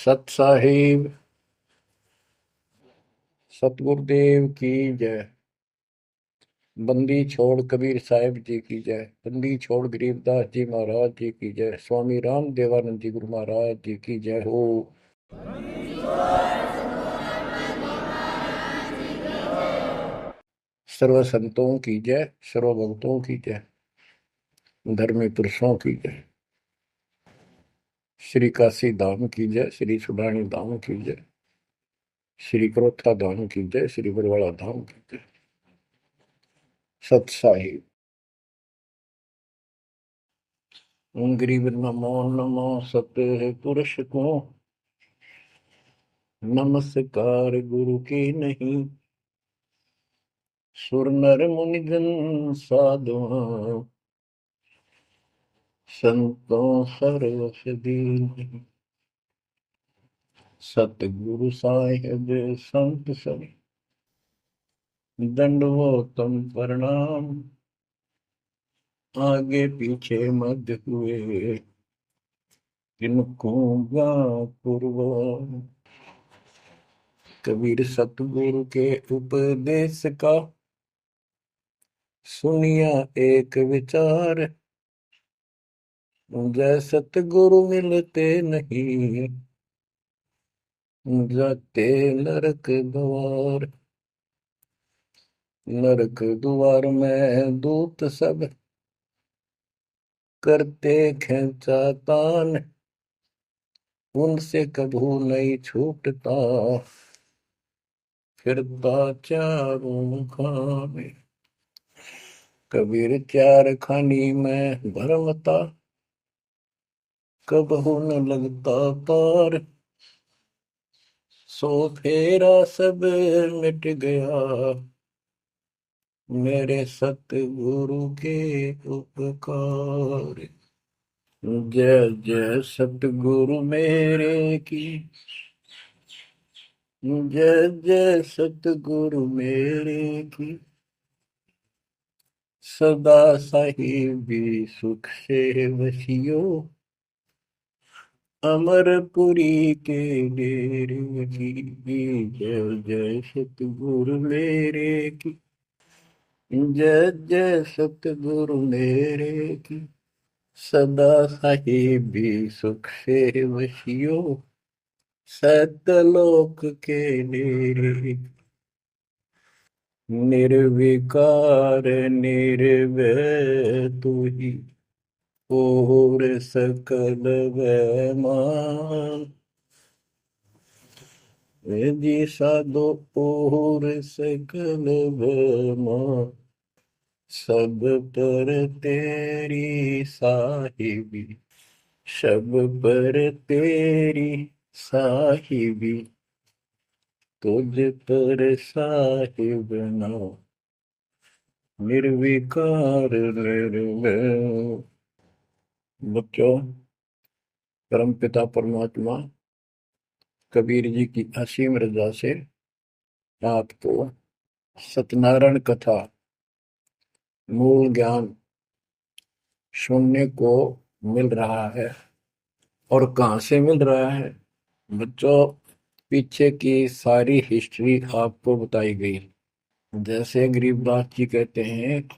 सत साहिब सतगुरुदेव की जय। बंदी छोड़ कबीर साहिब जी की जय। बंदी छोड़ गरीबदास जी महाराज जी की जय। स्वामी राम देवानंद जी गुरु महाराज जी की जय हो। सर्व संतों की जय, सर्व भक्तों की जय, धर्मी पुरुषों की जय। श्री काशी धाम की जय, श्री सुडानी धाम की जय, श्री क्रोथा धाम की जय, श्री बरवाड़ा धाम की जय। सत साहिब गरीब नमो नमो सत्य पुरुष को नमस्कार गुरु की नहीं। सुर नर मुनिजन साधुआ संतों सर्वस दीन। सतगुरु साहिब संत सब दंडवतम प्रणाम। आगे पीछे मध्य हुए किनको पूर्व। कबीर सतगुरु के उपदेश का सुनिया एक विचार। जय सतगुरु मिलते नहीं जाते नरक द्वार। नरक द्वार में दूत सब करते खेचातान। उनसे कभू नहीं छूटता फिरता चारों खाने। कबीर चार खानी में भरमता कबहू न लगता पार। सो फेरा सब मिट गया मेरे सतगुरु के उपकार। जय जय सतगुरु मेरे की जय जय सतगुरु मेरे की। सदा साहिबी सुख से वसियो अमरपुरी के डेरे की। जय जय सतगुरु मेरे की जय जय सतगुरु मेरे की। सदा साहिबी सुख से वसियो सतलोक के डेरे। निर्विकार निर्भय तू ही और सकल वैमान। वेदी साधो और सकल वैमान। सब पर तेरी साहिबी सब पर तेरी साहिबी। तुझ पर साहिब नाम निर्विकार निर्भय। बच्चों, परमपिता परमात्मा कबीर जी की असीम रजा से आपको सत्यनारायण कथा मूल ज्ञान सुनने को मिल रहा है। और कहाँ से मिल रहा है बच्चों? पीछे की सारी हिस्ट्री आपको बताई गई। जैसे गरीबदास जी कहते हैं,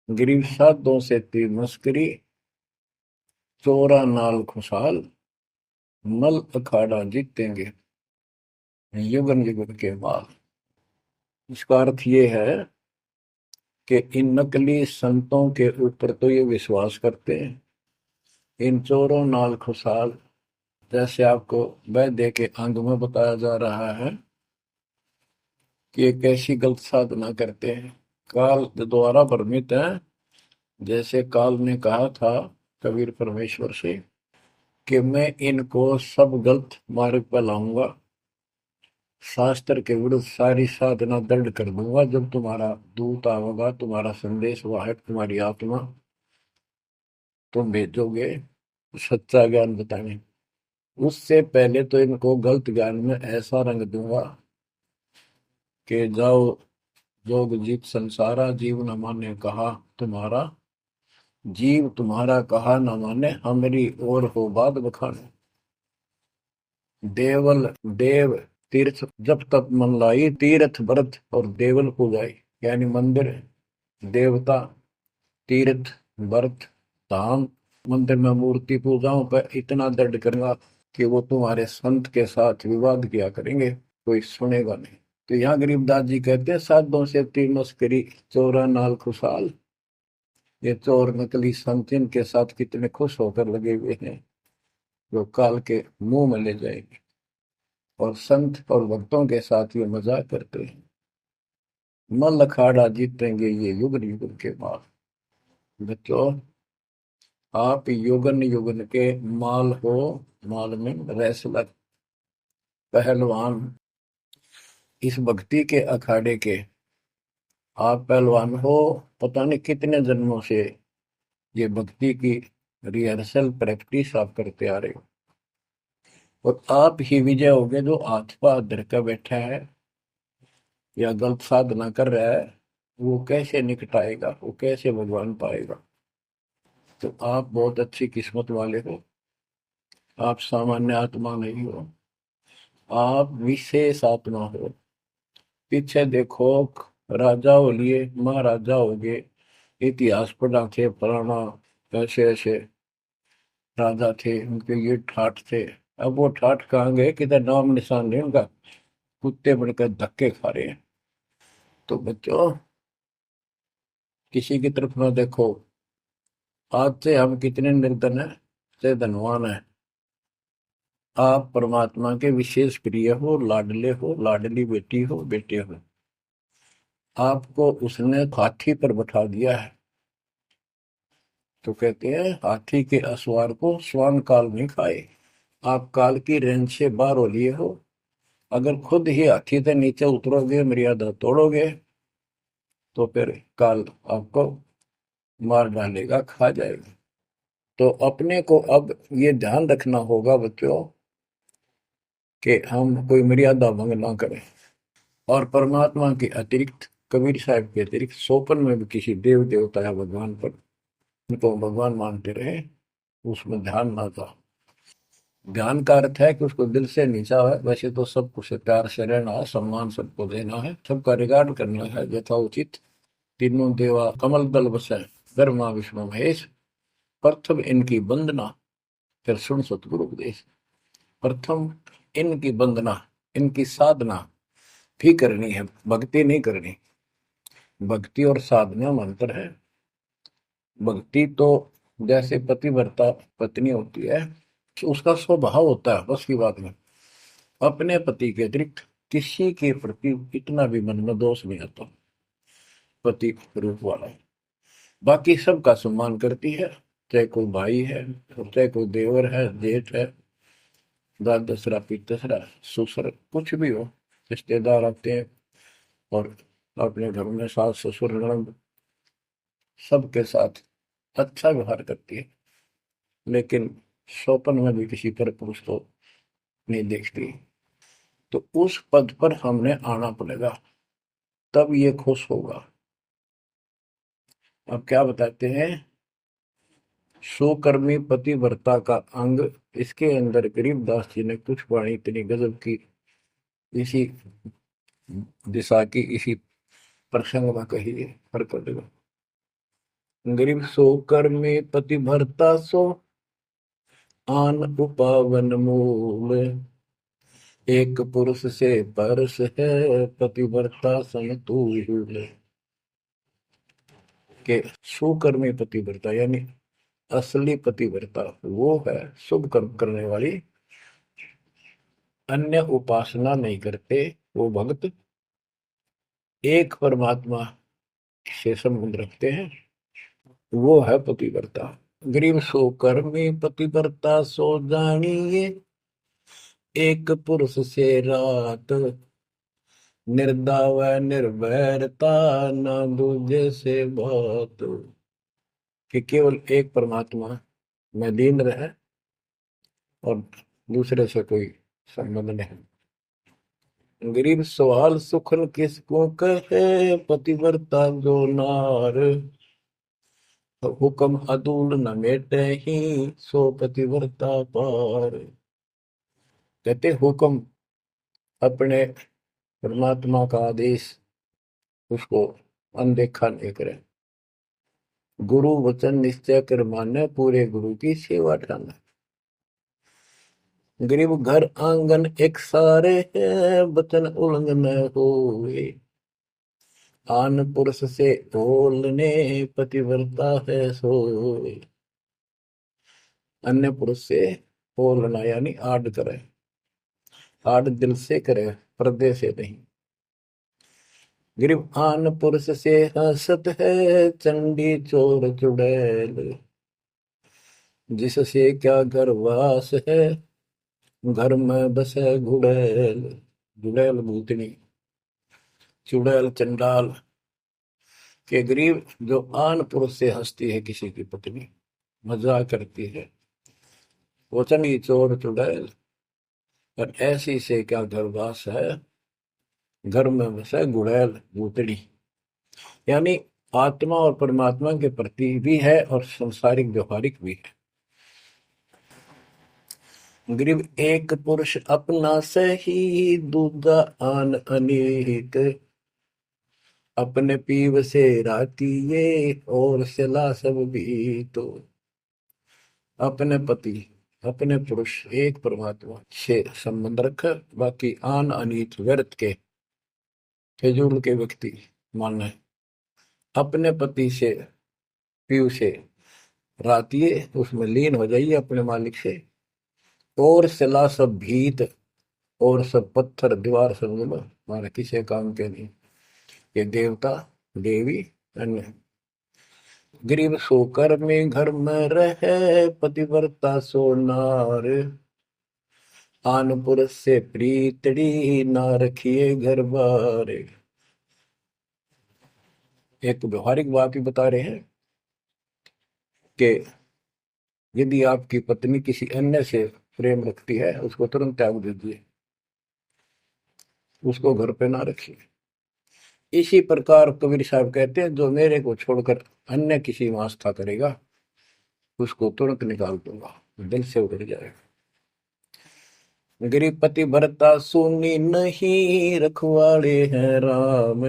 गरीब साधों से ती मस्करी चोरा नाल खुशहाल मल अखाड़ा जीतेंगे युगन युग के बाद। इसका अर्थ ये है कि इन नकली संतों के ऊपर तो ये विश्वास करते हैं, इन चोरों नाल खुशहाल। जैसे आपको वैद्य के अंग में बताया जा रहा है कि एक ऐसी गलत साधना करते हैं, काल द्वारा भ्रमित है। जैसे काल ने कहा था कबीर परमेश्वर से कि मैं इनको सब गलत मार्ग पर लाऊंगा, शास्त्र के विरुद्ध सारी साधना दंड कर दूंगा। जब तुम्हारा दूत आवेगा, तुम्हारा संदेश वाहक, तुम्हारी आत्मा, तुम भेजोगे सच्चा ज्ञान बताने, उससे पहले तो इनको गलत ज्ञान में ऐसा रंग दूंगा कि जाओ जोग जीत संसारा। जीव न माने कहा तुम्हारा, जीव तुम्हारा कहा न माने, हमारी ओर हो बात बखाने। देवल देव तीर्थ जब तप मन लाई, तीर्थ व्रत और देवल पूजाई। यानी मंदिर, देवता, तीर्थ, व्रत, धाम। मंदिर में मूर्ति पूजाओं पर इतना दृढ़ करूंगा कि वो तुम्हारे संत के साथ विवाद किया करेंगे, कोई सुनेगा नहीं। तो यहाँ गरीबदास जी कहते हैं, साधों से तीन मस्करी, चोरा नाल खुशहाल। ये चोर नकली संत इनके साथ कितने खुश होकर लगे हुए हैं, जो काल के मुंह में ले जाएंगे। और संत और भक्तों के साथ ये मजाक करते हैं। मल अखाड़ा जीतेंगे ये युग युग के बाद। बच्चों, आप युगन युगन के माल हो, माल में रेसलर, पहलवान, इस भक्ति के अखाड़े के आप पहलवान हो। पता नहीं कितने जन्मों से ये भक्ति की रिहर्सल प्रैक्टिस आप करते आ रहे हो, और आप ही विजय होगे। जो हाथ पा धर कर बैठा है या गलत साधना कर रहा है, वो कैसे निकटाएगा, वो कैसे भगवान पाएगा। तो आप बहुत अच्छी किस्मत वाले हो। आप सामान्य आत्मा नहीं हो, आप विशेष आत्मा हो। पीछे देखो, राजा हो लिए, महाराजा हो गए, इतिहास पढ़ा थे, फलाना ऐसे ऐसे राजा थे, उनके ये ठाठ थे। अब वो ठाठ कहाँ गए, किधर नाम निशान नहीं उनका। कुत्ते बनकर धक्के खा रहे हैं। तो बच्चों, किसी की तरफ ना देखो। आज से हम कितने निर्धन है से धनवान है। आप परमात्मा के विशेष प्रिय हो, लाडले हो, लाडली बेटी हो, बेटे हो। आपको उसने हाथी पर बैठा दिया है। तो कहते हैं, हाथी के असवार को स्वान काल नहीं खाए। आप काल की रेंज से बाहर हो लिए हो। अगर खुद ही हाथी से नीचे उतरोगे, मर्यादा तोड़ोगे, तो फिर काल आपको मार डालेगा, खा जाएगा। तो अपने को अब ये ध्यान रखना होगा बच्चों, कि हम कोई मर्यादा भंग ना करें। और परमात्मा के अतिरिक्त, कबीर साहब के अतिरिक्त सोपन में भी किसी देव देवता या भगवान पर, उनको भगवान मानते रहे, उसमें ध्यान ना था। ध्यान का अर्थ है कि उसको दिल से नीचा है। वैसे तो सबको से प्यार से रहना है, सम्मान सबको देना है, सबका रिगार्ड करना है यथोचित। तीनों देवा कमल दल बसे, ब्रह्मा विष्णु महेश, प्रथम इनकी वंदना, फिर सुन सतगुरु उपदेश। प्रथम इनकी वंदना, इनकी साधना भी करनी है, भक्ति नहीं करनी। भक्ति और साधना में अंतर है। भक्ति तो जैसे पतिव्रता पत्नी होती है, उसका स्वभाव होता है, बस की बात में। अपने पति के अतिरिक्त किसी के प्रति इतना भी मन में दोष नहीं आता। पति रूप वाला है, बाकी सबका सम्मान करती है, चाहे कोई भाई है, चाहे कोई देवर है, जेठ है, दाद दसरा, पितसरा, ससुर, कुछ भी हो, रिश्तेदार आते हैं, और अपने घर में सास ससुर ननद सबके साथ अच्छा व्यवहार करती है। लेकिन स्वपन में भी किसी पर पुरुष को नहीं देखती। तो उस पद पर हमने आना पड़ेगा, तब ये खुश होगा। अब क्या बताते हैं, सुकर्मी पतिव्रता का अंग। इसके अंदर गरीबदास जी ने कुछ वाणी इतनी गजब की, इसी दिशा की, इसी प्रसंग में कही है। हरकत गरीब सो कर्मी पतिव्रता सो, आन उपावन मूल। एक पुरुष से परस है, पतिव्रता समतुल। के सुकर्मी पतिव्रता यानी असली पतिव्रता वो है, शुभ कर्म करने वाली, अन्य उपासना नहीं करते वो भक्त, एक परमात्मा से संबंध रखते हैं, वो है पतिव्रता। गरीब सो कर्मी पतिव्रता सो जानिए, एक पुरुष से रात, निर्दाव निर्भरता न दूजे से बात। कि केवल एक परमात्मा में लीन रहे, और दूसरे से कोई संबंध नहीं। गरीब सवाल सुखन किसको कहे, पतिव्रता जो नार, हुक्म अदूल न मेटे ही, सो पतिव्रता पार। कहते हुक्म अपने परमात्मा का आदेश उसको अनदेखा नहीं करे। गुरु वचन निश्चय कर माने, पूरे गुरु की सेवा ठाना। गरीब घर आंगन एक सारे है, वचन उल्लंघन होए। आन पुरुष से बोलने, पतिव्रता है सोए। अन्य पुरुष से बोलना यानी आड़ करे, आड़ दिल से करे, पर्दे से नहीं। गरीब आन पुरुष से हंसत है, चंडी चोर चुड़ैल। जिससे क्या घर वास है, घर में बसे घुड़ैल। घुड़ैल भूतनी, चुड़ैल चंडाल। के गरीब जो आन पुरुष से हंसती है, किसी की पत्नी मजाक करती है, वो चंडी चोर चुड़ैल। और ऐसी से क्या घर वास है, घर में बसे घुड़ैल भूतनी। यानी आत्मा और परमात्मा के प्रति भी है और संसारिक व्यवहारिक भी है। गरीब एक पुरुष अपना सही, दूजा आन अनेक। अपने पीव से राती ये, और सिला सब भी तो। अपने पति, अपने पुरुष एक परमात्मा से संबंध रखकर, बाकी आन अनीत व्यर्थ के फिजूल के व्यक्ति माने अपने पति से पीव से रातिए, उसमें लीन हो जाइए अपने मालिक से। और सिला सब भीत, और सब पत्थर दीवार सब हमारे किसी काम के नहीं। ये देवता देवी अन्य। गरीब सोकर में घर में रहे, पतिव्रता सोनार। आन पुरुष से प्रीतड़ी, ना रखिए घर बार। एक व्यवहारिक बात भी बता रहे हैं कि यदि आपकी पत्नी किसी अन्य से प्रेम रखती है, उसको तुरंत त्याग दीजिए, उसको घर पे ना रखिए। इसी प्रकार कबीर साहब कहते हैं, जो मेरे को छोड़कर अन्य किसी में आस्था करेगा, उसको तुरंत निकाल दूंगा, दिल से उतर जाएगा। गरीब पति भरता सुनी नहीं, रखवाड़े हैं राम।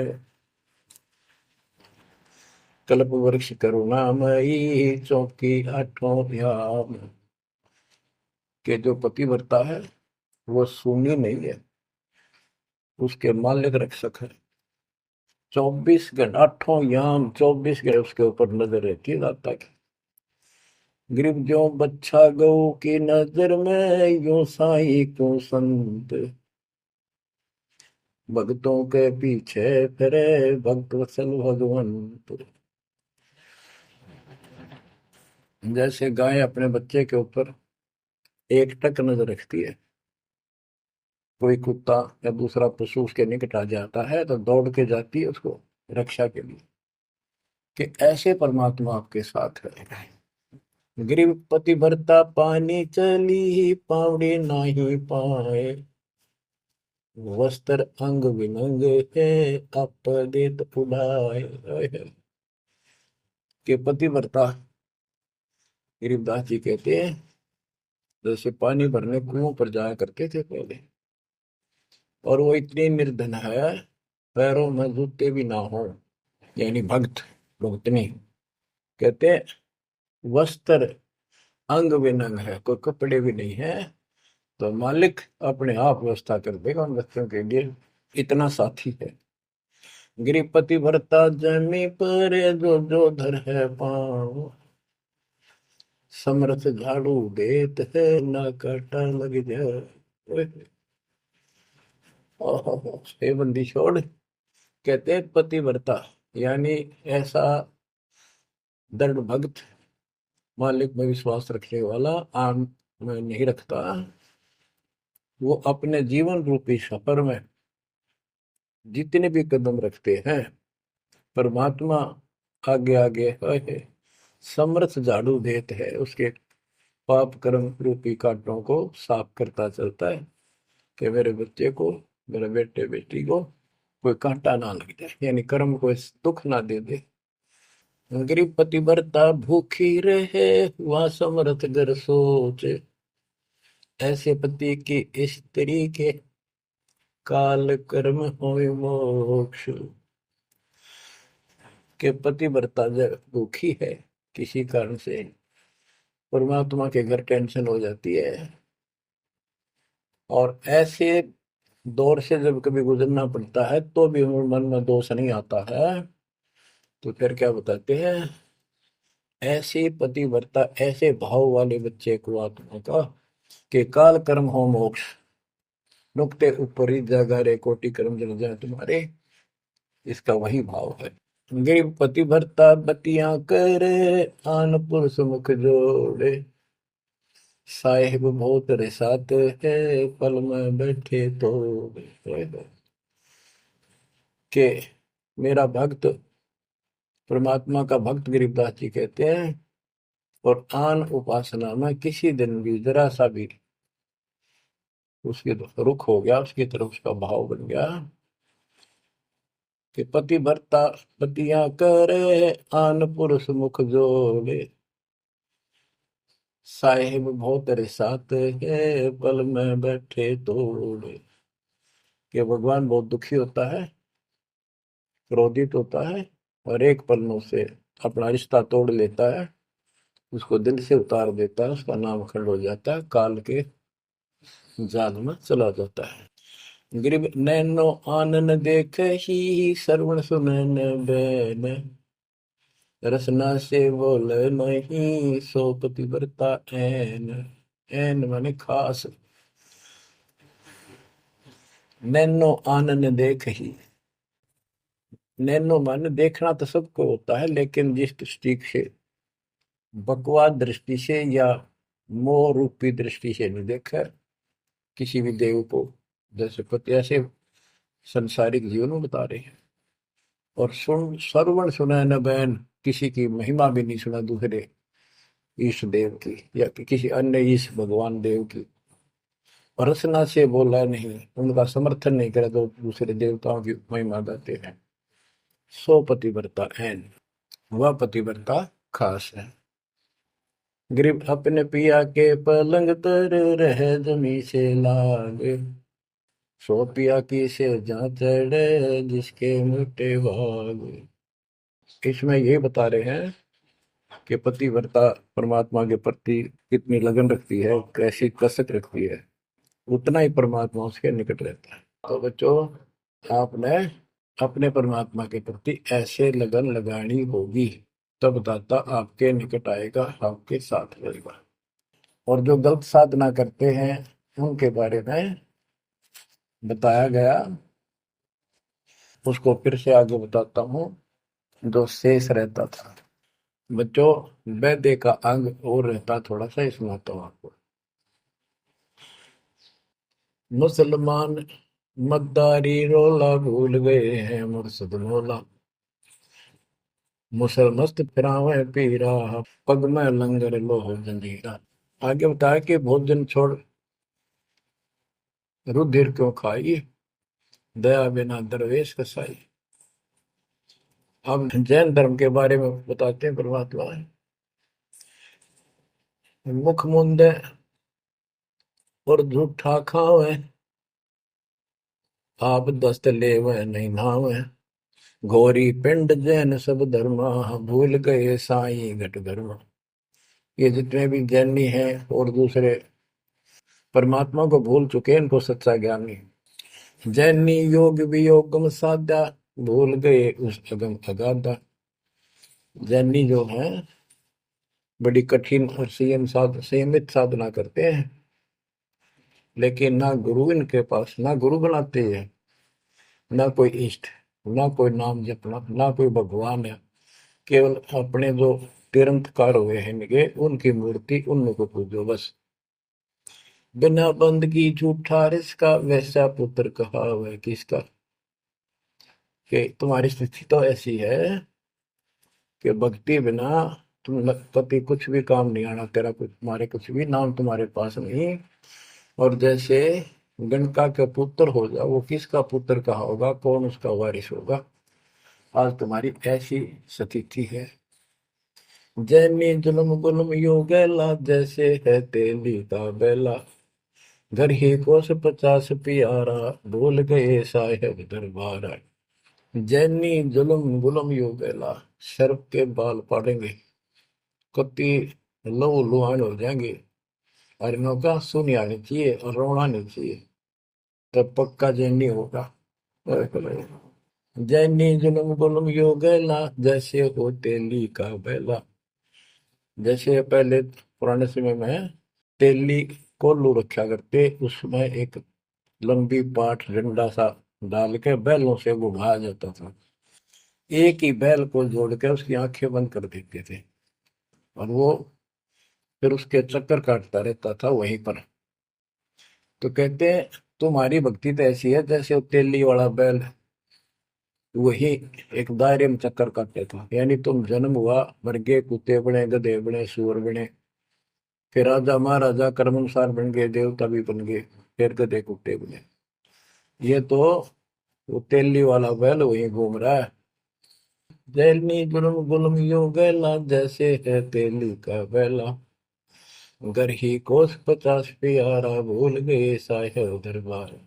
कल्प वृक्ष करुणामयी, चौकी आठों याम। के जो पति भरता है वो सुनी नहीं है, उसके मालिक रक्षक है। 24 घंटे, आठों याम 24 घंटे उसके ऊपर नजर रहती है दाता की। गरीब जो बच्चा गौ की नजर में, यूं साई को संत। भक्तों के पीछे फिरे, भक्त वत्सल भगवंत। जैसे गाय अपने बच्चे के ऊपर एक टक नजर रखती है, कोई कुत्ता या दूसरा पशु उसके निकट आ जाता है तो दौड़ के जाती है उसको रक्षा के लिए, कि ऐसे परमात्मा आपके साथ है। गरीब पति भरता पानी चली, पावड़ी नाही पाए। वस्त्र अंग विनंग है, आप देत उड़ाए। के पति भरता गरीबदास जी कहते हैं, जैसे पानी भरने कुओं पर जाया करते थे पहले, और वो इतनी निर्धन है, पैरों में जूते भी ना हो, यानी भक्त भक्तनी। कहते हैं वस्त्र अंग विनंग है, कोई कपड़े भी नहीं है, तो मालिक अपने आप व्यवस्था कर देगा उन बच्चों के लिए, इतना साथी है। गृहपति भरता जमी पर, जो जो धर है पाँव। समर्थ झाड़ू देत है, ना काटा लग जाए। हे बंदी छोड़, कहते हैं पतिव्रता यानी ऐसा दृढ़ भक्त, मालिक में विश्वास रखने वाला, आम में नहीं रखता। वो अपने जीवन रूपी सफर में जितने भी कदम रखते हैं, परमात्मा आगे आगे है, समर्थ झाड़ू देते है, उसके पाप कर्म रूपी कांटों को साफ करता चलता है, कि मेरे बच्चे को, मेरे बेटे बेटी को कोई कांटा ना लग जाए, यानी कर्म को दुख ना दे दे। गरीब पतिव्रता भूखी रहे, वह समर्थ घर सोच। ऐसे पति की स्त्री के काल कर्म होय मोक्ष। के पतिव्रता जब दुखी है किसी कारण से, परमात्मा के घर टेंशन हो जाती है, और ऐसे दौर से जब कभी गुजरना पड़ता है तो भी मन में दोष नहीं आता है, तो फिर क्या बताते हैं, ऐसे पतिव्रता ऐसे भाव वाले बच्चे को आत्मा का कि काल कर्म हो मोक्ष, नुक्ते ऊपर ही जागा रे कोटि कर्म जल जाए तुम्हारे, इसका वही भाव है। गरीब पतिव्रता बतियां करे, आन पुरुष मुख जोड़े, साहिब बहुत रिसात है, पल में बैठे तो के मेरा भक्त, परमात्मा का भक्त गरीबदास जी कहते हैं, और आन उपासना में किसी दिन भी जरा सा भी उसके रुख हो गया, उसकी तरफ उसका भाव बन गया कि पति भरता पतियां करे, आन पुरुष मुख जोड़े, साहिब बहुत रिसात है, पल में बैठे तोड़े। कि भगवान बहुत दुखी होता है, क्रोधित होता है, और एक पल में उसे अपना रिश्ता तोड़ लेता है, उसको दिल से उतार देता है, उसका नाम खंड हो जाता है, काल के जाल में चला जाता है। गरीब नैनो आनन देख ही श्रवण सुनन बैन, रसना से बोल नहीं सो पतिव्रता ऐन। ऐन माने खास, नैनो आनन देख ही, नैनो माने देखना तो सबको होता है, लेकिन जिस दृष्टि से, बकवाद दृष्टि से या मोह रूपी दृष्टि से नहीं देखा किसी भी देव को, जैसे पति ऐसे संसारिक जीवन में बता रहे हैं। और सुन श्रवण सुना न बैन, किसी की महिमा भी नहीं सुना दूसरे ईश देव की या किसी अन्य ईश भगवान देव की, और रसना से बोला नहीं, उनका समर्थन नहीं करा तो दूसरे देवताओं की महिमा गाते हैं। सो पतिव्रता ऐन, वह पतिव्रता खास है। गरीब अपने पिया के पलंग तर रह जमी से लागे, सो पिया की से जहाँ चढ़े जिसके मोटे भाग। इसमें ये बता रहे हैं कि पतिव्रता परमात्मा के प्रति कितनी लगन रखती है, कैसी कसक रखती है, उतना ही परमात्मा उसके निकट रहता है। तो बच्चों, आपने अपने परमात्मा के प्रति ऐसे लगन लगानी होगी, तब दाता आपके निकट आएगा, आपके साथ रहेगा। और जो गलत साधना करते हैं उनके बारे में बताया गया, उसको फिर से आगे बताता हूँ। जो शेष रहता था बच्चों, वैद्य का अंग और रहता थोड़ा सा, इसमें आता हूँ आपको। मुसलमान मद्दारी रोला भूल गए हैं मुर्शद मौला, मुसलमस्त फिरावे पीरा, पग में लंगर लोह जंजीरा। आगे बताया कि भोजन छोड़ रुधिर क्यों खाई, दया बिना दरवेश कसाई। अब जैन धर्म के बारे में बताते हैं परमात्मा, मुख मुंदे और झूठा खावे, आप दस्त लेवे नहीं नावे, घोरी पिंड जैन सब धर्मा, भूल गए साई घट धर्मा। ये जितने भी जैनी हैं और दूसरे परमात्मा को भूल चुके हैं, इनको सच्चा ज्ञान नहीं। जैनी योग वियोगम साधा, भूल गए उस अगम अगाधा। जैनी जो है बड़ी कठिन और संयमित साधना करते हैं, लेकिन ना गुरु इनके पास, ना गुरु बनाते हैं, ना कोई इष्ट, ना कोई नाम जपना, ना कोई भगवान है। केवल अपने जो तिरंतकार हुए हैं इनके, उनकी मूर्ति उनको पूजो बस। बिना बंदगी झूठा रिसका, वैसा पुत्र कहा वह किसका। कि तुम्हारी स्थिति तो ऐसी है कि भक्ति बिना तुम पति कुछ भी काम नहीं आना, तेरा कुछ तुम्हारे कुछ भी नाम तुम्हारे पास नहीं। और जैसे गणका का पुत्र हो जा, वो किसका पुत्र कहा होगा, कौन उसका वारिस होगा। आज तुम्हारी ऐसी स्थिति है। जैनी जुल्म गुल्म यूं गैला, जैसे है तेली का बेला, घर ही कोस 50 प्यारा, भूल गए साहेब दरबारा। जैनी जुल्म गुलम यो गैला, शर्फ के बाल पाड़ेंगे, कति लहू लुहान हो जाएंगे। और इनका सुनी आनी चाहिए और रोना नहीं चाहिए, तब पक्का जैनी होगा। जैनी जुल्म गुलम यो गैला, जैसे हो तेली का बैला। जैसे पहले पुराने समय में तेली कोल्लू रखा करते, उसमें एक लंबी पाठ डंडा सा डाल के बैलों से घुमाया जाता था। एक ही बैल को जोड़ के उसकी आंखें बंद कर देते थे और वो फिर उसके चक्कर काटता रहता था वहीं पर। तो कहते हैं तुम्हारी भक्ति तो ऐसी है जैसे वो तेली वाला बैल वही एक दायरे में चक्कर काटते था। यानी तुम जन्म हुआ, मर गए, कुत्ते बने, गधे बने, सूअर बने, फिर राजा महाराजा कर्मानुसार बन गए, देवता भी बन गए, फिर गधे कुत्ते बने। ये तो वो तेली वाला बैल वही घूम रहा है। जैनी जुल्म गुलम यो गैला, जैसे है तेली का बैला। घर ही कोस 50 प्यारा, भूल गए साहेब दरबार।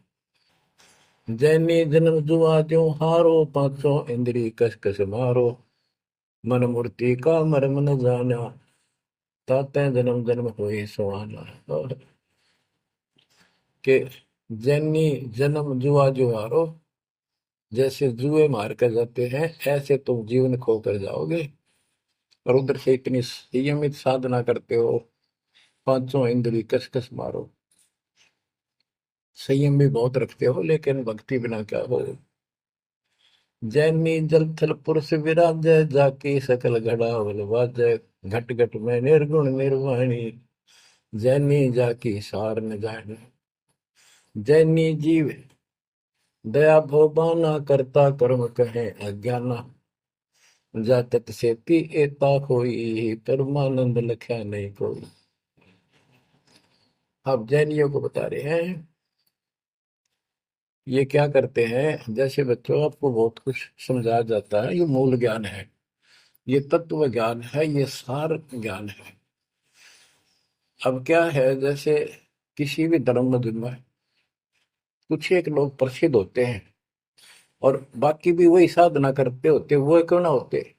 जैनी जन्म जुआ त्यों हारो, पांचों इंद्री कस कस मारो। मन मूर्ति का मर्म न जाना, ताते जन्म जन्म हुए सुहाना। और के जैनी जन्म जुआ जो हारो, जैसे जुए मार कर जाते हैं ऐसे तुम जीवन खो कर जाओगे। और उधर से इतनी संयमित साधना करते हो, पांचों इंद्री कस कस मारो, संयम भी बहुत रखते हो, लेकिन भक्ति बिना क्या हो। जैनी जल थल पुरुष विराजय, जाकी सकल घड़ावल वाजय। घट घट में निर्गुण निर्वाणी, जैनी जाकी सार न जाने। जैनी जीव दया भोबाना, करता कर्म कहे अज्ञाना। जातक सेती एता कोई, परमानंद लख्या नहीं कोई। अब जैनियों को बता रहे हैं ये क्या करते हैं। जैसे बच्चों आपको बहुत कुछ समझाया जाता है, ये मूल ज्ञान है, ये तत्व ज्ञान है, ये सार ज्ञान है। अब क्या है, जैसे किसी भी धर्म में कुछ एक लोग प्रसिद्ध होते हैं और बाकी भी वही साधना करते होते, वो क्यों ना होते।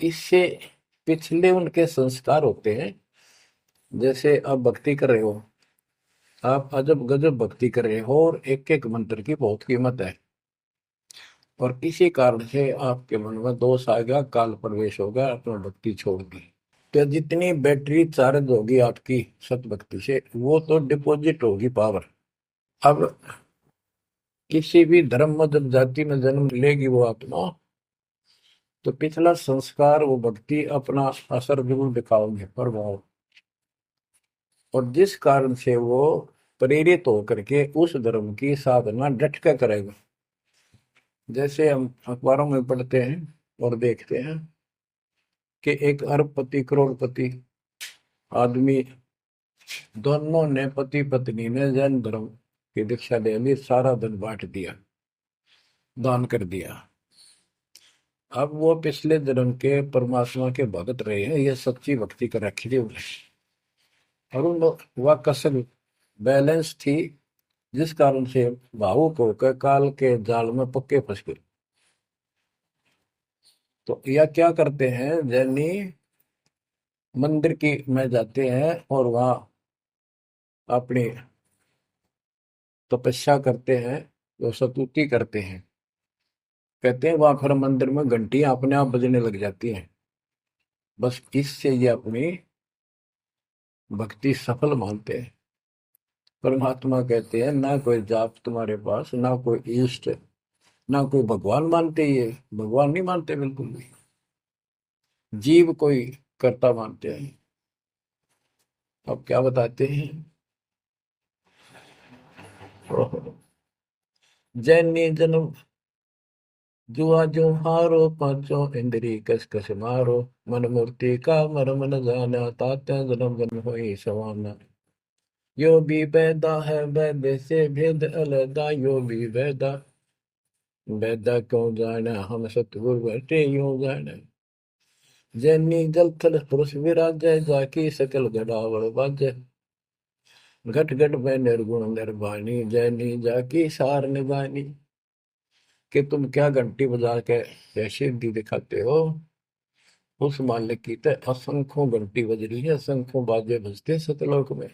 इससे पिछले उनके संस्कार होते हैं। जैसे आप भक्ति कर रहे हो, आप अजब गजब भक्ति कर रहे हो और एक एक मंत्र की बहुत कीमत है, और किसी कारण से आपके मन में दोष आ गया, काल प्रवेश हो गया, आपने भक्ति छोड़ दी, तो जितनी बैटरी चार्ज होगी आपकी सत भक्ति से, वो तो डिपॉजिट होगी पावर। अब किसी भी धर्म मत जाति में जन्म लेगी वो आत्मा, तो पिछला संस्कार वो भक्ति अपना असर जरूर दिखाओगे, प्रभाव। और जिस कारण से वो प्रेरित होकर के उस धर्म की साधना डट कर करेगा। जैसे हम अखबारों में पढ़ते हैं और देखते हैं कि एक अरबपति करोड़पति आदमी, दोनों ने पति पत्नी ने जैन धर्म की दीक्षा ले ली, सारा धन बांट दिया, दान कर दिया। अब वो पिछले जन्म के परमात्मा के भगत रहे हैं, ये सच्ची भक्ति कर रखी थी उन्हें, और उन वह कसर बैलेंस थी, जिस कारण से भावुक होकर काल के जाल में पक्के फंस गए। तो यह क्या करते हैं, जैनी मंदिर की में जाते हैं और वहां अपनी तपस्या करते हैं, तो स्तुति करते हैं। कहते हैं वहां फिर मंदिर में घंटियां अपने आप बजने लग जाती हैं। बस इससे ये अपनी भक्ति सफल मानते हैं। परमात्मा कहते हैं ना कोई जाप तुम्हारे पास, ना कोई इष्ट, ना कोई भगवान मानते, ये भगवान नहीं मानते बिल्कुल भी, जीव कोई कर्ता मानते हैं। अब क्या बताते हैं, जैनी जन्म जुआ जो हारो, पांचों इंद्री कस कस मारो। मन मूर्ति का मर्म न जाना, तात्या जन्म जन्म होई सवाना। यो भी वैदा है, वैद से भेद अलगा, यो भी वैदा, वैदा क्यों जाना, हम सतगुरु बैठे यूं जाना। जैनी जल थल पुरुष विराजय, जाकी सकल गड़ावड़ बाजय। घट घट में निर्गुण निर्वाणी, जैनी जाकी सार निभानी। कि तुम क्या घंटी बजा के जैसे दी दिखाते हो, उस मालिक की तो असंख्यों घंटी बज रही है, असंख्यों बाजे बजते सतलोक में।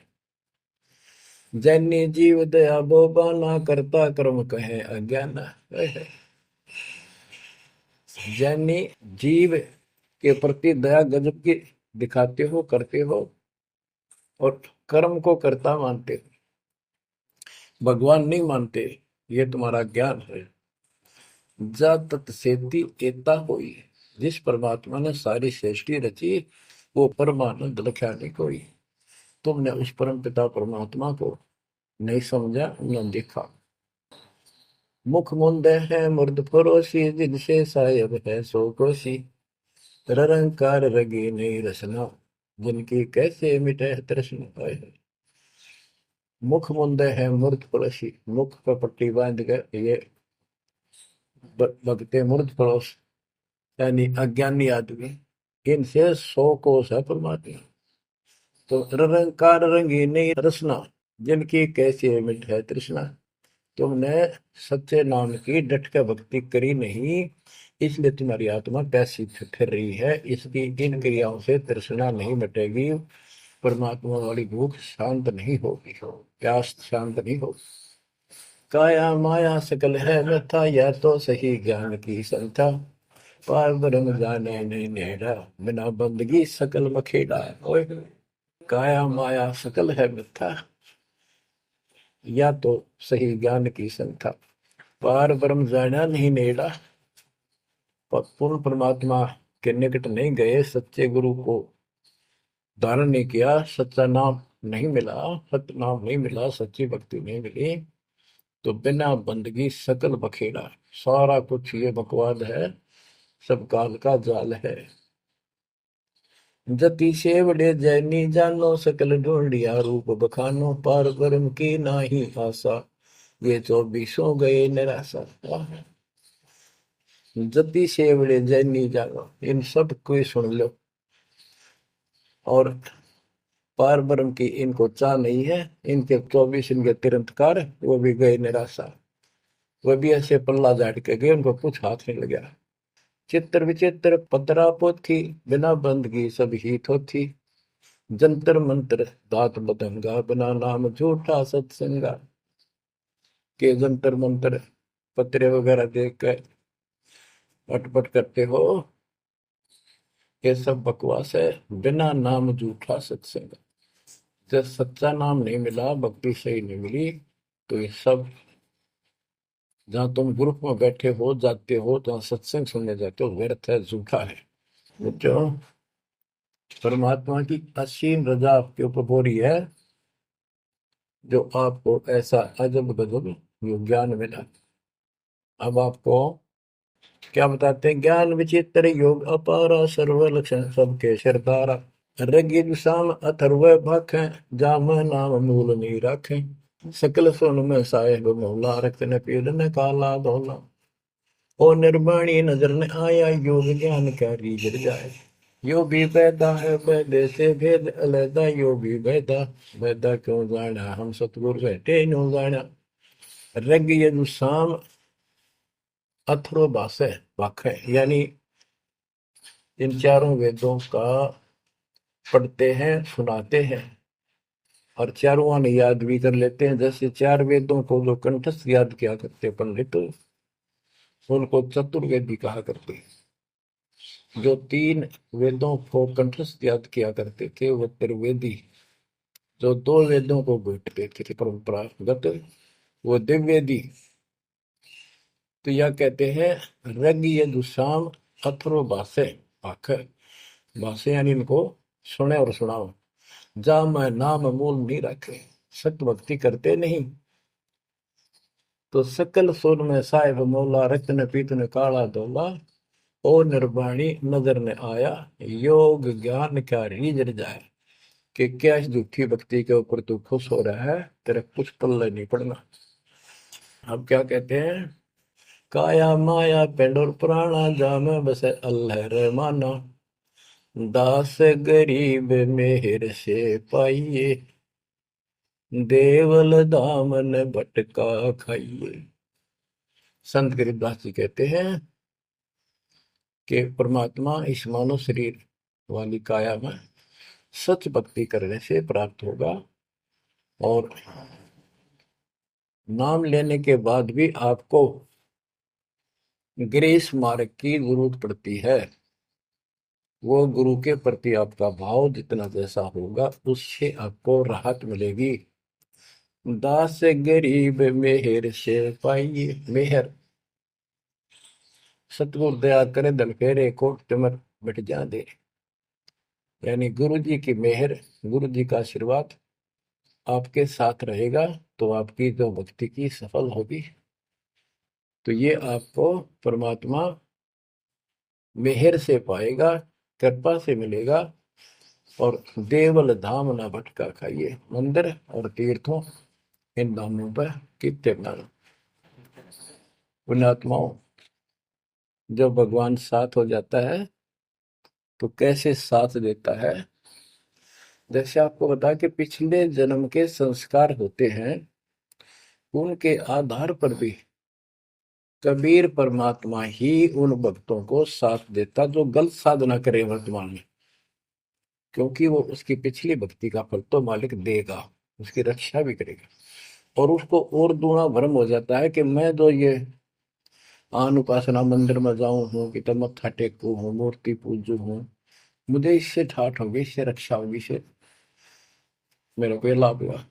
जैनी जीव दया बोबाना, करता कर्म कहे अज्ञान। जैनी जीव के प्रति दया गजब की दिखाते हो, करते हो, और कर्म को कर्ता मानते हो, भगवान नहीं मानते। ये तुम्हारा ज्ञान है। जा तत्सेती एता होई, जिस परमात्मा ने सारी सृष्टि रची, वो परमानंद लख्या नहीं कोई। तुमने उस परम पिता परमात्मा को नहीं समझा, न देखा। मुख मुंदे है मुर्द फरोशी, जिनसे सायब है सो कोशी। रंकार रगी नहीं रसना, जिनकी कैसे मिटे तृष्णा है। मुख मुंदे है मूर्त पड़ोसी, मुख पर पट्टी बांध कर ये भगते मूर्त पड़ोस, यानी अज्ञानी आदमी। इनसे 100 कोस है परमात्मा। तो निरंकार रंगी नहीं रसना, जिनकी कैसे मिट है तृष्णा। तुमने सच्चे नाम की डट के भक्ति करी नहीं, इसलिए तुम्हारी आत्मा पैसी फिर रही है। इसकी इन क्रियाओं से तृष्णा नहीं मिटेगी, परमात्मा वाली भूख शांत नहीं होगी, प्यास शांत नहीं होगी। काया माया सकल है व्यथा, यह तो सही ज्ञान की संथा। पार ब्रह्म जाने नहीं नेड़ा, बिना बंदगी सकल मखेड़ा। ओए, काया माया सकल है मिथ्या, या तो सही ज्ञान की संथा। पार ब्रह्म जाना नहीं नेड़ा, पूर्ण परमात्मा के निकट नहीं गए, सच्चे गुरु को धारण नहीं किया, सच्चा नाम नहीं मिला, सत्य नाम नहीं मिला, सच्ची भक्ति नहीं मिली, तो बिना बंदगी सकल बखेड़ा। सारा कुछ ये बकवाद है, सब काल का जाल है। जति सेवड़े जैनी जानो, सकल ढूंढिया रूप बखानो। पार ब्रह्म की नाही आशा, ये 24 गए निराशा। जति सेवड़े जैनी जानो, इन सब को सुन लो। और पार ब्रह्म की इनको चाह नहीं है, इनके 24 इनके तिरंतकार, वो भी गए निराशा। वो भी ऐसे पल्ला झाड़ के गए, उनको कुछ हाथ नहीं लगा। चित्र विचित्र पतरा पोथी, बिना बंदगी सब ही थोथी। जंतर मंत्र दात बदंगा, बिना नाम झूठा सत्संगा। के जंतर मंत्र पत्रे वगैरह देख कर अटपट करते हो, ये सब बकवास है। बिना नाम झूठा सत्संग, जब सच्चा नाम नहीं मिला, भक्ति सही नहीं मिली, तो ये सब, जहां तुम ग्रुप में बैठे हो, जाते हो, जहां सत्संग सुनने जाते हो, व्यर्थ है, झूठा है। जो परमात्मा की असीम रजा आपके ऊपर हो रही है, जो आपको ऐसा अजब गजब यो ज्ञान मिला। अब आपको क्या बताते हैं? ज्ञान विचित्र योग अपारा, सर्व लक्षण सबके सरदारा। ऋग्वेद साम अथर्व भाखें, जाम नाम मूल नहीं राखें। सकल सुन में साहेब मौला, रक्त न पीड़ न काला धोला। ओ निर्वाणी नजर न आया, योग ज्ञान का रीझ जाए। यो भी वैदा है वैदे से भेद अलैदा, यो भी वैदा वैदा क्यों जाना, हम सतगुरु बैठे नो जाना। ऋग्वेद साम अथर्व भाषा वाक्य, यानी इन चारों वेदों का पढ़ते हैं, सुनाते हैं, और चारों आने याद भी कर लेते हैं। जैसे 4 वेदों को जो कंठस्थ याद किया करते पंडित, उनको चतुर्वेदी कहा करते हैं। जो 3 वेदों को कंठस्थ याद किया करते थे वो त्रिवेदी। जो 2 वेदों को बैठते थे परंपरागत, वो दिव्यवेदी। तो यह कहते हैं रग यजु साम अथर्व भाषे, आखिर भाषे यानी इनको सुने और सुनाओ। जा मैं नाम मूल नहीं रखे, सत्य भक्ति करते नहीं, तो सकल सुर में साहिब मौला, रत्न पीतन काला धोला। ओ निर्वाणी नजर ने आया, योग ज्ञान क्या रीझ जाए। कि क्या इस झूठी भक्ति के ऊपर तू खुश हो रहा है, तेरे कुछ पल्ले नहीं पड़ना। अब क्या कहते हैं? काया माया पेंड और पुराना, जाम बस अल्लाह रहमाना। दास गरीब मेहर से पाइए, देवल दामन भटका खाइए। संत गरीबदास जी कहते हैं कि परमात्मा इस मानव शरीर वाली काया में सच भक्ति करने से प्राप्त होगा, और नाम लेने के बाद भी आपको ग्रेस मार्ग की जरूरत पड़ती है। वो गुरु के प्रति आपका भाव जितना जैसा होगा उससे आपको राहत मिलेगी। दास गरीब मेहर से पाइए। मेहर, सतगुरु दया करे धन फेरे कोट तिमर मिट जा दे। यानी गुरु जी की मेहर, गुरु जी का आशीर्वाद आपके साथ रहेगा तो आपकी जो भक्ति की सफल होगी। तो ये आपको परमात्मा मेहर से पाएगा, कृपा से मिलेगा। और देवल धाम ना भटका खाइए। मंदिर और तीर्थों, इन धामों पर कितने ज्ञान। पुण्यात्माओं, जब भगवान साथ हो जाता है तो कैसे साथ देता है। जैसे आपको बता कि पिछले जन्म के संस्कार होते हैं, उनके आधार पर भी कबीर परमात्मा ही उन भक्तों को साथ देता जो गलत साधना करे वर्तमान में, क्योंकि वो उसकी पिछली भक्ति का फल तो मालिक देगा, उसकी रक्षा भी करेगा। और उसको और दूना भ्रम हो जाता है कि मैं जो ये आन उपासना मंदिर में जाऊं हूँ कि तब मत्था टेकू हूँ, मूर्ति पूजू हूँ, मुझे इससे ठाठ होगी, इससे रक्षा होगी, इससे मेरे को ये लाभ हुआ।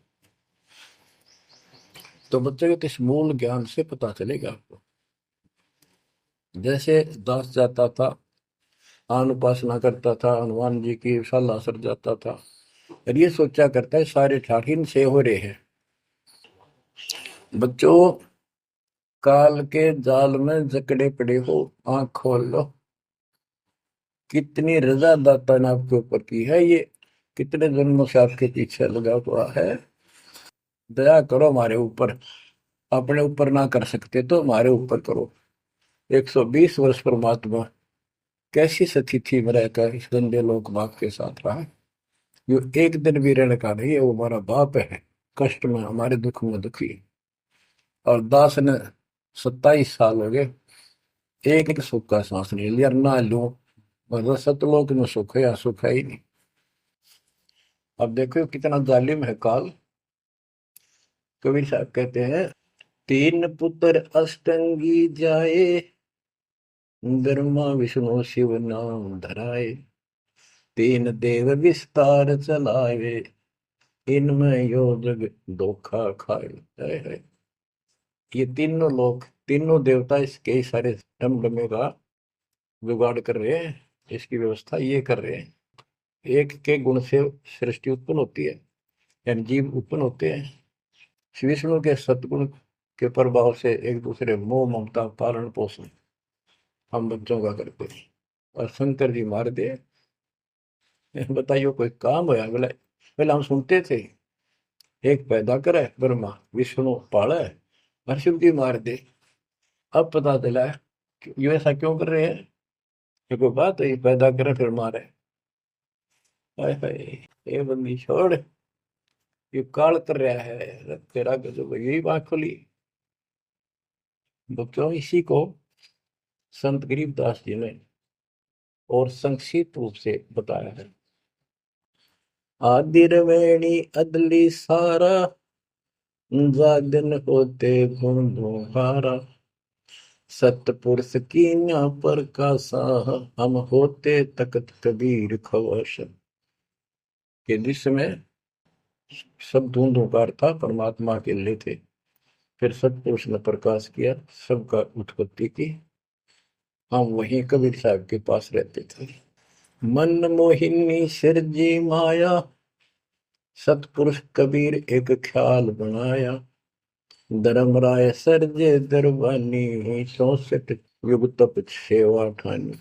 तो बच्चे को इस मूल ज्ञान से पता चलेगा आपको। जैसे दास जाता था, आन उपासना करता था, हनुमान जी की सलाह सर जाता था, और ये सोचा करता है सारे ठाठिन से हो रहे हैं। बच्चों, काल के जाल में जकड़े पड़े हो, आंख खोल लो। कितनी रजा दाता ने आपके ऊपर की है, ये कितने जन्मों से आपके पीछे लगा हुआ है। दया करो हमारे ऊपर। अपने ऊपर ना कर सकते तो हमारे ऊपर करो। 120 वर्ष परमात्मा कैसी स्थिति में रहकर इस गंदे लोक बाप के साथ रहा। यो एक दिन भी रहने का नहीं है, वो हमारा बाप है, कष्ट में हमारे दुख में दुखी। और दास ने 27 साल हो गए, एक सुख का सांस नहीं लिया, ना लू। मतलब सतलोक में सुख है या सुख है ही नहीं। अब देखो कितना जालिम है काल। कबीर साहब कहते हैं, तीन पुत्र अष्टंगी जाए, ब्रह्मा विष्णु शिव नाम धराए, तीन देव विस्तार चलावे, इनमें यो जग धोखा खाए। ये तीनों लोग, तीनों देवता इसके सारे डमडमे का जुगाड़ कर रहे हैं, इसकी व्यवस्था ये कर रहे हैं। एक के गुण से सृष्टि उत्पन्न होती है, यानी जीव उत्पन्न होते हैं। श्री विष्णु के सतगुण के प्रभाव से एक दूसरे मोह ममता पालन पोषण हम बच्चों का करते हैं। और शंकर जी मार दे। बताइए कोई काम होया बोला। पहले हम सुनते थे, एक पैदा करे ब्रह्मा, विष्णु पाले, और शिव जी मार दे। अब पता चला है कि ये ऐसा क्यों कर रहे हैं। ये कोई बात है, ये पैदा करे फिर मारे। हाय हाय, ये बंदी छोड़, ये काल कर रहा है तेरा गजब। यही बात खुली बच्चों। इसी को संत गरीबदास जी ने और संक्षिप्त रूप से बताया है। आदिर वेणी अदली सारा, जागन होते धूमधू हारा, सतपुरुष की ना पर का साह, हम होते तकत कबीर खवश। के जिसमें सब धुंधुकार था, परमात्मा के लिए थे। फिर सतपुरुष ने प्रकाश किया, सबका उत्पत्ति की। हम वहीं कबीर साहब के पास रहते थे। मन मोहिनी सिरजी माया, सतपुरुष कबीर एक ख्याल बनाया, धर्मराय सरजे दरबानी, 64 युग तप सेवा ठानी,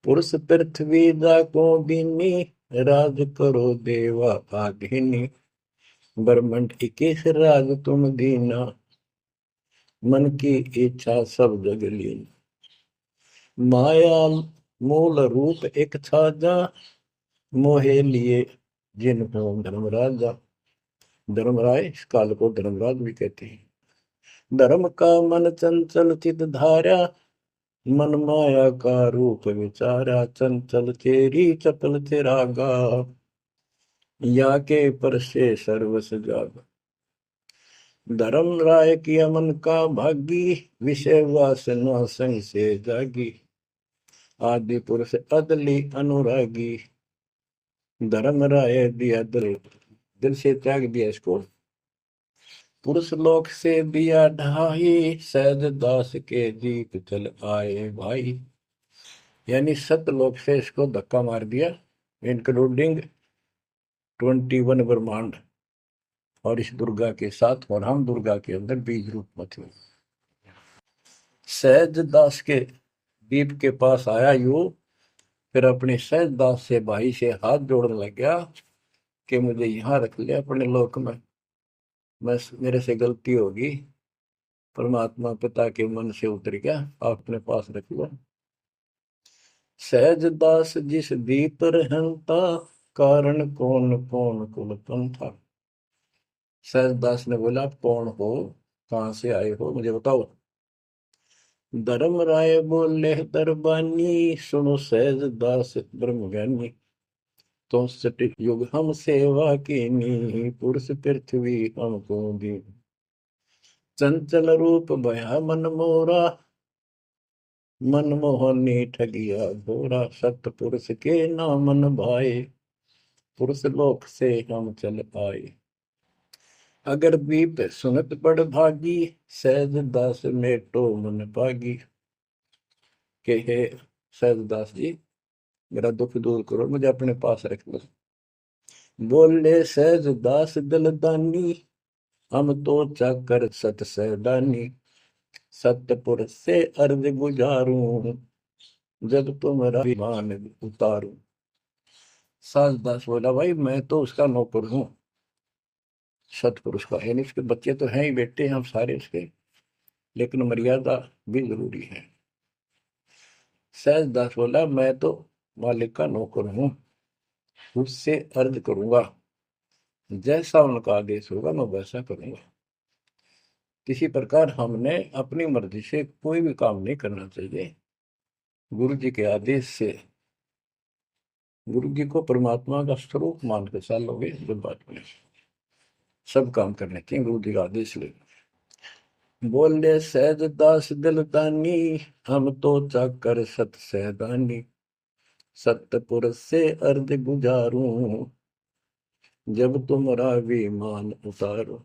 पुरुष पृथ्वी जाको दीनी, राज करो देवा आघिनी, ब्रह्मंड 21 राज तुम दीना, मन की इच्छा सब जग लीन, माया मूल रूप एक छाजा, मोहे लिए जिन हो धर्मराजा। धर्मराय, इस काल को धर्मराज भी कहते हैं। धर्म का मन चंचल चित धारा, मन माया का रूप विचारा, चंचल तेरी चपल तेरा गा, या के पर से सर्वस जाग। धर्म राय किया मन का भागी, विषय वासना संग से जागी, आदि पुरुष अदली अनुरागी। धर्म राय दिया दिल, दिल से त्याग दिया इसको। पुरुष लोक से दिया ढाई, सहज दास के दीप चल आए भाई। यानी सतलोक से इसको धक्का मार दिया, इंक्लूडिंग 21 ब्रह्मांड, और इस दुर्गा के साथ, और हम दुर्गा के अंदर बीज रूप में थे। सहज दास के दीप के पास आया यू, फिर अपने सहज दास से भाई से हाथ जोड़ने लग गया कि मुझे यहाँ रख लिया अपने लोक में, मैं मेरे से गलती होगी, परमात्मा पिता के मन से उतर गया, आप अपने पास रख लो। सहज दास जिस दीप रहता, कारण कौन कौन कुल पंथा। सहज दास ने बोला, आप कौन हो, कहां से आए हो, मुझे बताओ। धर्म राय बोले दरबानी, सुनो सहज दास ब्रह्म ज्ञानी। तो सटिक युग हम सेवा कीनी, पुरुष पृथ्वी हमको दी। चंचल रूप भया मन मोरा, मनमोहनी ठगिया घोरा। सतपुरुष के नामन भाए, पुरुष लोक से हम चल आए। अगर दीप सुनत बड़ भागी, सहज दास मेटो मन पागी। के हे सहज दास जी, मेरा दुख दूर करो, मुझे अपने पास रख लो। बोले सहज दास दलदानी, हम तो चाकर सत सहदानी। सतपुरुष से अर्ज गुजारूं, जब तुम्हारा विमान उतारूं। सहज दास बोला, भाई मैं तो उसका नौकर हूं, सतपुरुष का, यानी उसके बच्चे तो हैं ही, बेटे हैं हम सारे उसके, लेकिन मर्यादा भी जरूरी है। सहज दास बोला, मैं तो मालिक का नौकर हूं, उससे अर्ज करूंगा, जैसा उनका आदेश होगा मैं वैसा करूंगा। किसी प्रकार हमने अपनी मर्जी से कोई भी काम नहीं करना चाहिए, गुरु जी के आदेश से। गुरु जी को परमात्मा का स्वरूप मान के चलोगे जो बात में, सब काम करने चाहिए गुरु जी का आदेश ले। बोले सहज दास दिलदानी, हम तो चाकर सत सहदानी। सतपुरुष से अर्ज गुजारूं, जब तुम्हारा विमान उतारो।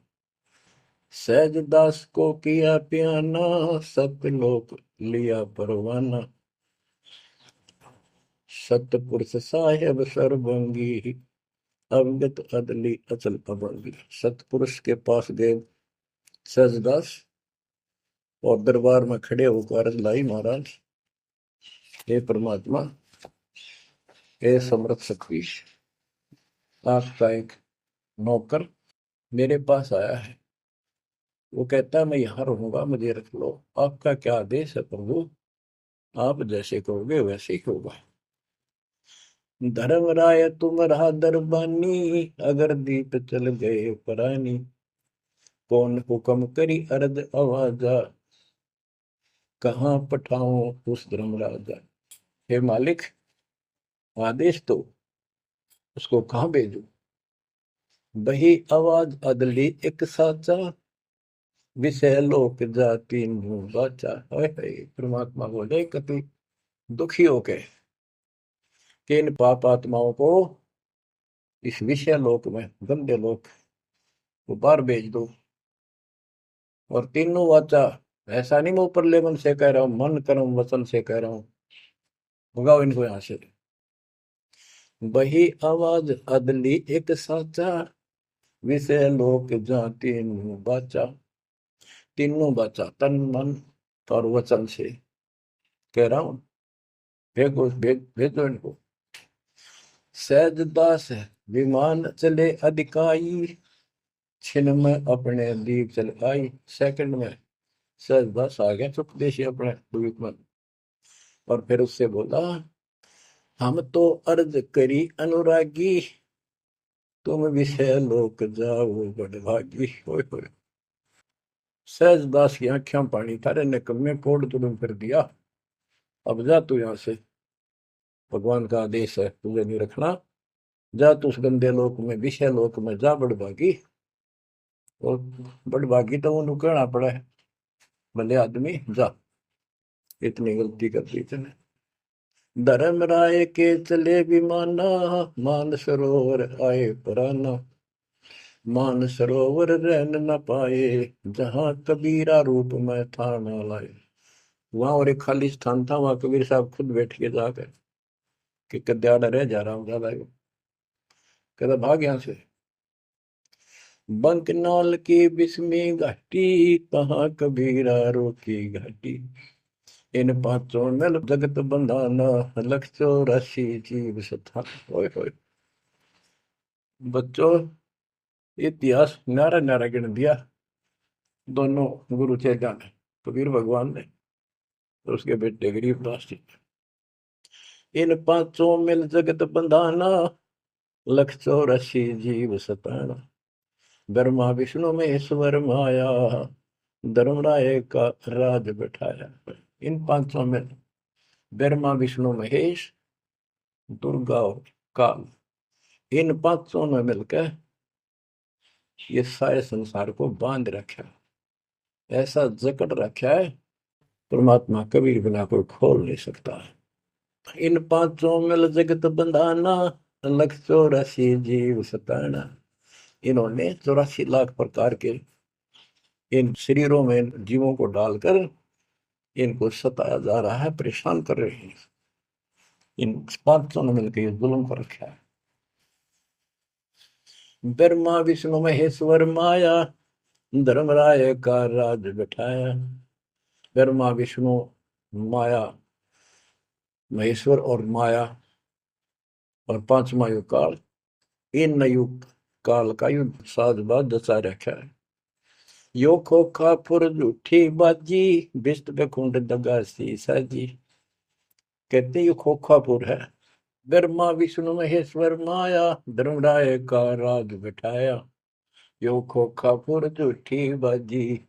सहज दास को किया प्याना, सतलोक लिया परवाना। सतपुरुष साहेब सर्वंगी, अवगत अदली अचल अभंगी। सतपुरुष के पास गए सहजदास, और दरबार में खड़े होकर अर्ज लाई, महाराज हे परमात्मा, हे समर्थ सखीश, आपका एक नौकर मेरे पास आया है, वो कहता है मैं यहाँ रहूंगा, मुझे रख लो। आपका क्या आदेश है प्रभु, आप जैसे कहोगे वैसे ही होगा। धर्म राय तुम रहा दरबानी, अगर दीप चल गए परानी। कौन हुक्म करी अर्ज आवाजा, कहाँ पठाऊं उस धर्म राजा। हे मालिक, आदेश तो, उसको कहाँ भेजू। बही आवाज अदली एक साचा, विषय लोक जाति नु बाचा। परमात्मा बोले, कति दुखी होके कि इन पाप आत्माओं को इस विषय लोक में, गंदे लोक, वो बाहर भेज दो। और तीनों वाचा, ऐसा नहीं मैं ऊपर लेवल से कह रहा हूं, मन कर्म वचन से कह रहा हूं, भगाओ इनको यहां से। बही आवाज अदली एक साचा, विषय लोक जाति नु बाचा। तीनों बाचा, तन मन और वचन से कह रहा हूं, भेजो इनको। सहज दास विमान चले अधिकाई, छिन में अपने दीप चल आई। सेकंड में सहज दास आ गया चुपदेशी अपने द्वीप में, और फिर उससे बोला, हम तो अर्ज करी अनुरागी, तुम विषय लोक जाओ बड़भागी। होय होय। सहजदास की आंखें पानी थारे निकम्मे कोड तुम कर दिया। अब जा तू यहां से, भगवान का आदेश है तुझे नहीं रखना। जा तू उस गंदे लोक में, विषय लोक में जा बड़भागी। और बड़भागी तो उन्हें कहना पड़ा है, भले आदमी जा, इतनी गलती कर दी तूने। धर्म राय के चले विमाना, मान सरोवर आए पुराना। मान सरोवर रहन न पाए, जहां कबीरा रूप में था न लाए। वहां और एक खाली स्थान था, वहां कबीर साहब खुद बैठ के जाकर कि कद्याड़ा रह जा रहा हूँ ज्यादा। कहता भाग यहां से। बंकनाल की बिस्मी घाटी, कहाँ कबीरा रोकी घाटी। इन पांचों में जगत बंधाना, लख 84 जीव सथा। ओए होए। बच्चों, इतिहास न्यारा न्यारा गिन दिया दोनों गुरु चेला ने, कबीर भगवान ने और उसके बेटे गरीबदास जी। इन पांचों मिल जगत बंधाना, लख 84 जीव सताना। ब्रह्मा विष्णु महेश्वर माया, धर्मराय का राज बैठाया। इन पांचों में ब्रह्मा विष्णु महेश, दुर्गा और काल, इन पांचों ने मिलकर ये सारे संसार को बांध रखा, ऐसा जकड़ रखा है परमात्मा कबीर बिना कोई खोल नहीं सकता। इन पांचों मिल जगत बंधाना, लख 84 जीव सताना। इन्होंने 84 लाख प्रकार के इन शरीरों में जीवों को डालकर इनको सताया जा रहा है, परेशान कर रहे हैं। इन पांचों ने मिलकर ये जुल्म कर रखा है। ब्रह्मा विष्णु महेश्वर माया, धर्मराय का राज बैठाया। ब्रह्मा विष्णु माया, महेश्वर और माया और पांचवा युग काल, इन युग काल का युद्ध साजबाज दसा रखा है। यो खोखा फुर झूठी बाजी, बिस्त बेकुंड दगासी साजी। कहते ये खोखापुर है। ब्रह्मा विष्णु महेश्वर माया, धर्मराय का राज बैठाया। यो खोखापुर झूठी बाजी,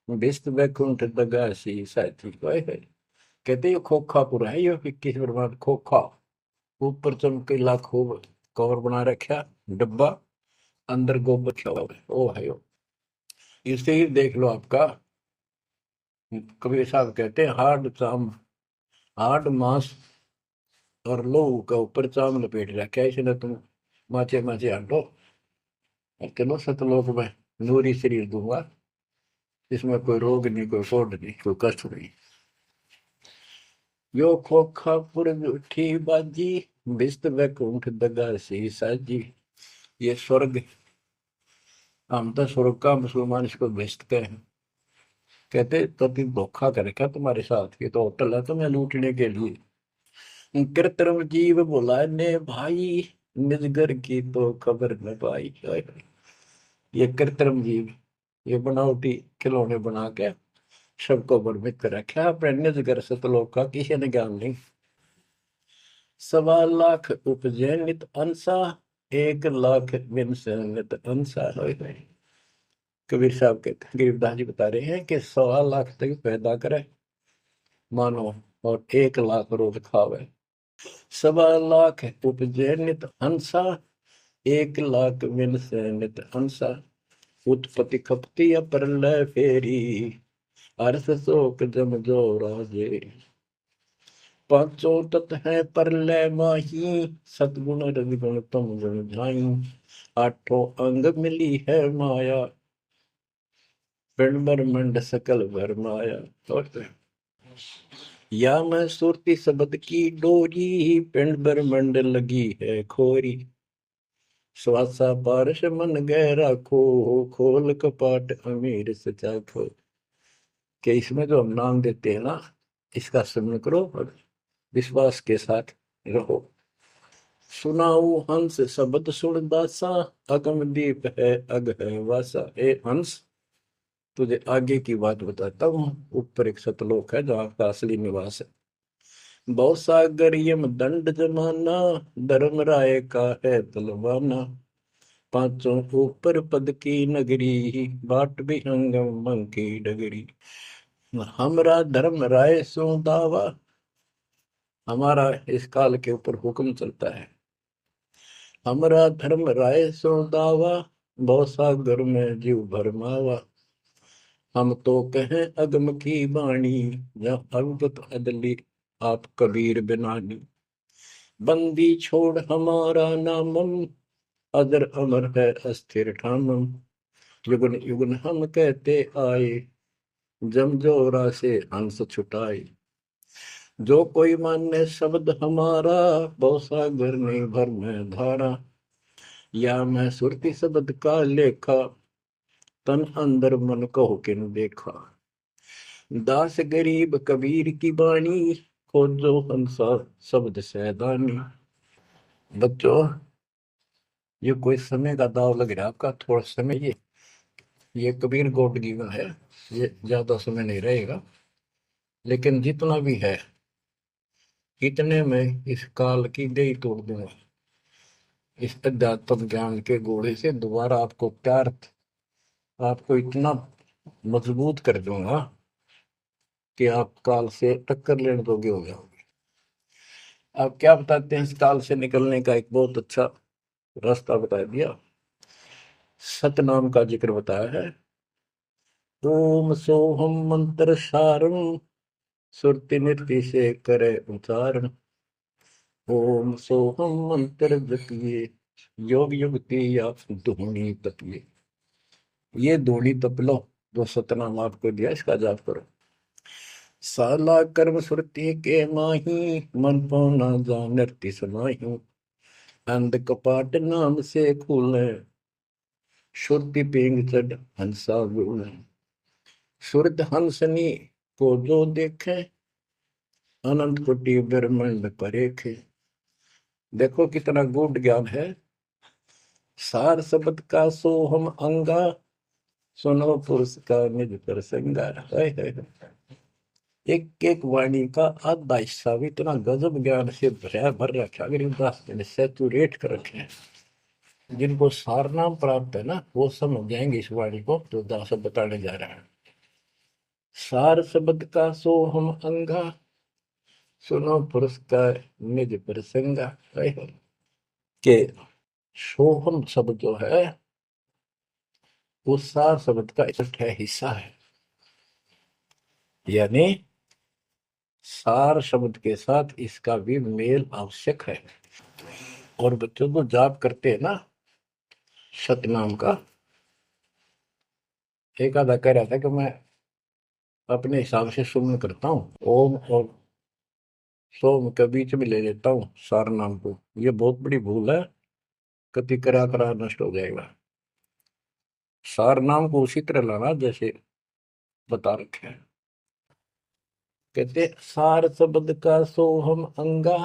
बिस्त बैकुंठ दगासी साथी। कहते ये खोखापुर है, ये 21 ब्रह्मांड खोखा, ऊपर चमकीला खूब कवर बना रखा डब्बा, अंदर गोबर रखा हुआ है। ओ है यो, इसे ही देख लो आपका। कबीर साहब कहते हैं हार्ड चाम, हार्ड मांस और लोहू का ऊपर चाम लपेट रखा है, इसने तुम माचे माचे हटो और चलो सतलोक में नूरी शरीर दूंगा, इसमें कोई रोग नहीं, कोई फोड़ नहीं, कोई कष्ट नहीं। यो खोखा पुर उठी बाजी, बिस्त वैकुंठ दगा सी साजी। ये स्वर्ग, हम तो स्वर्ग का मुसलमान इसको बेचते हैं। कहते तो तुम धोखा कर रखा तुम्हारे साथ, ये तो होटल है तुम्हें लूटने के लिए। कृत्रिम जीव बोला ने भाई, निजगर की तो खबर न पाई। ये कृत्रिम जीव, ये बनावटी खिलौने बना के सबको भ्रमित कर रखा है, अपने निजगर सतलोक का किसी ने ज्ञान नहीं। 1.25 लाख उपजे नित अंसा, 1 लाख बिन से नित अंसा। कबीर साहब के गरीबदास जी बता रहे हैं कि 1.25 लाख तक पैदा करे मानो और 1 लाख रोज खावे। 1.25 लाख उपजे नित हंसा, 1 लाख बिन से नित हंसा। उत्पत्ति खपती प्रलय फेरी, अर्थ शोक जम जो राजे। पांचों तत् है प्रलय माही, सतगुण रजगुण तम गुण झाई। आठों अंग मिली है माया, पिंड ब्रह्मंड सकल भर माया। या मैं सुरती शब्द की डोरी, पिंड ब्रह्मंड लगी है खोरी। श्वासा पारस मन गहरा खो, खोल कपाट अमीर सचा खो। कि इसमें जो हम नाम देते हैं ना, इसका स्मरण करो और विश्वास के साथ रहो। सुनाऊ हंस शब्द सुन दासा, अगम दीप है अग है वासा। ए हंस, तुझे आगे की बात बताता हूँ। ऊपर एक सतलोक है जहाँ का असली निवास है। बहुत सागर यम दंड जमाना, धर्म राय का है तलवाना। पांचों ऊपर पद की नगरी, बाट भी अंगम मंग की डगरी। हमरा धर्म राय सो दावा, हमारा इस काल के ऊपर हुक्म चलता है। हमरा धर्म राय सो दावा, भव सागर में जीव भरमावा। हम तो कहें अगम की वाणी, जहाँ अद्भुत अदली आप कबीर बिनानी। बंदी छोड़ हमारा नामम, अजर अमर है अस्थिर ठामम। युगन युगन हम कहते आए, जमजोरा से हंस छुटाए। जो कोई माने शब्द हमारा, भवसागर नहीं भर में धारा। या मैं सुरती शब्द का लेखा, तन अंदर मन कहो किन देखा। दास गरीब कबीर की बाणी, खोजो हंसा शब्द सैदानी। बच्चों, ये कोई समय का दाव लग रहा है आपका, थोड़ा समय ये कबीर गॉड गिवन है, ये ज्यादा समय नहीं रहेगा। लेकिन जितना भी है, इतने में इस काल की देही तोड़ दूंगा। इस अध्यात्म ज्ञान के घोड़े से दोबारा आपको प्यार, आपको इतना मजबूत कर दूंगा कि आप काल से टक्कर लेने योग्य हो जाओगे। आप क्या बताते हैं, इस काल से निकलने का एक बहुत अच्छा रास्ता बता दिया। सतनाम का जिक्र बताया है। ओम सोहम मंत्र सारम, सुरति नृत्य से करे उच्चारण। ओम सोहम मंत्र जपिए, योग युक्ति या धूनी तपिए। ये धूनी तप लो, जो सतनाम आपको दिया, इसका जाप करो। साला कर्म सुरति के माही, मन पौना जा नृत्य समाही। अंध कपाट नाम से खुले, शुद्धि पेंग चढ़ हंसा गुण। सुरत हंसनी को जो देखे, अनंत कोटि ब्रह्मांड परेखे। देखो कितना गूढ़ ज्ञान है। सार शब्द का सोहम अंगा, सुनो पुरुष का निज प्रसंगा। एक एक वाणी का आधा हिस्सा भी इतना गजब ज्ञान से भर रखा, गरीबदास जी ने सैचुरेट कर रखे हैं। जिनको सारनाम प्राप्त है ना, वो समझ जाएंगे इस वाणी को जो दास बताने जा रहा है। सार शब्द का सोहम अंगा, सुनो पुरुष का निज प्रसंगा। के सोहम शब्द जो है, वो सार शब्द का इकट्ठा हिस्सा है। यानी सार शब्द के साथ इसका भी मेल आवश्यक है। और बच्चों को जाप करते हैं ना सतनाम का, एक आधा कह रहा था कि मैं अपने हिसाब से सुमन करता हूँ, ओम और सोम के बीच में ले लेता हूँ सार नाम को। ये बहुत बड़ी भूल है, कति करा करा नष्ट हो जाएगा। सार नाम को उसी तरह लाना जैसे बता रखे हैं। कहते सार शब्द का सोहम अंगा,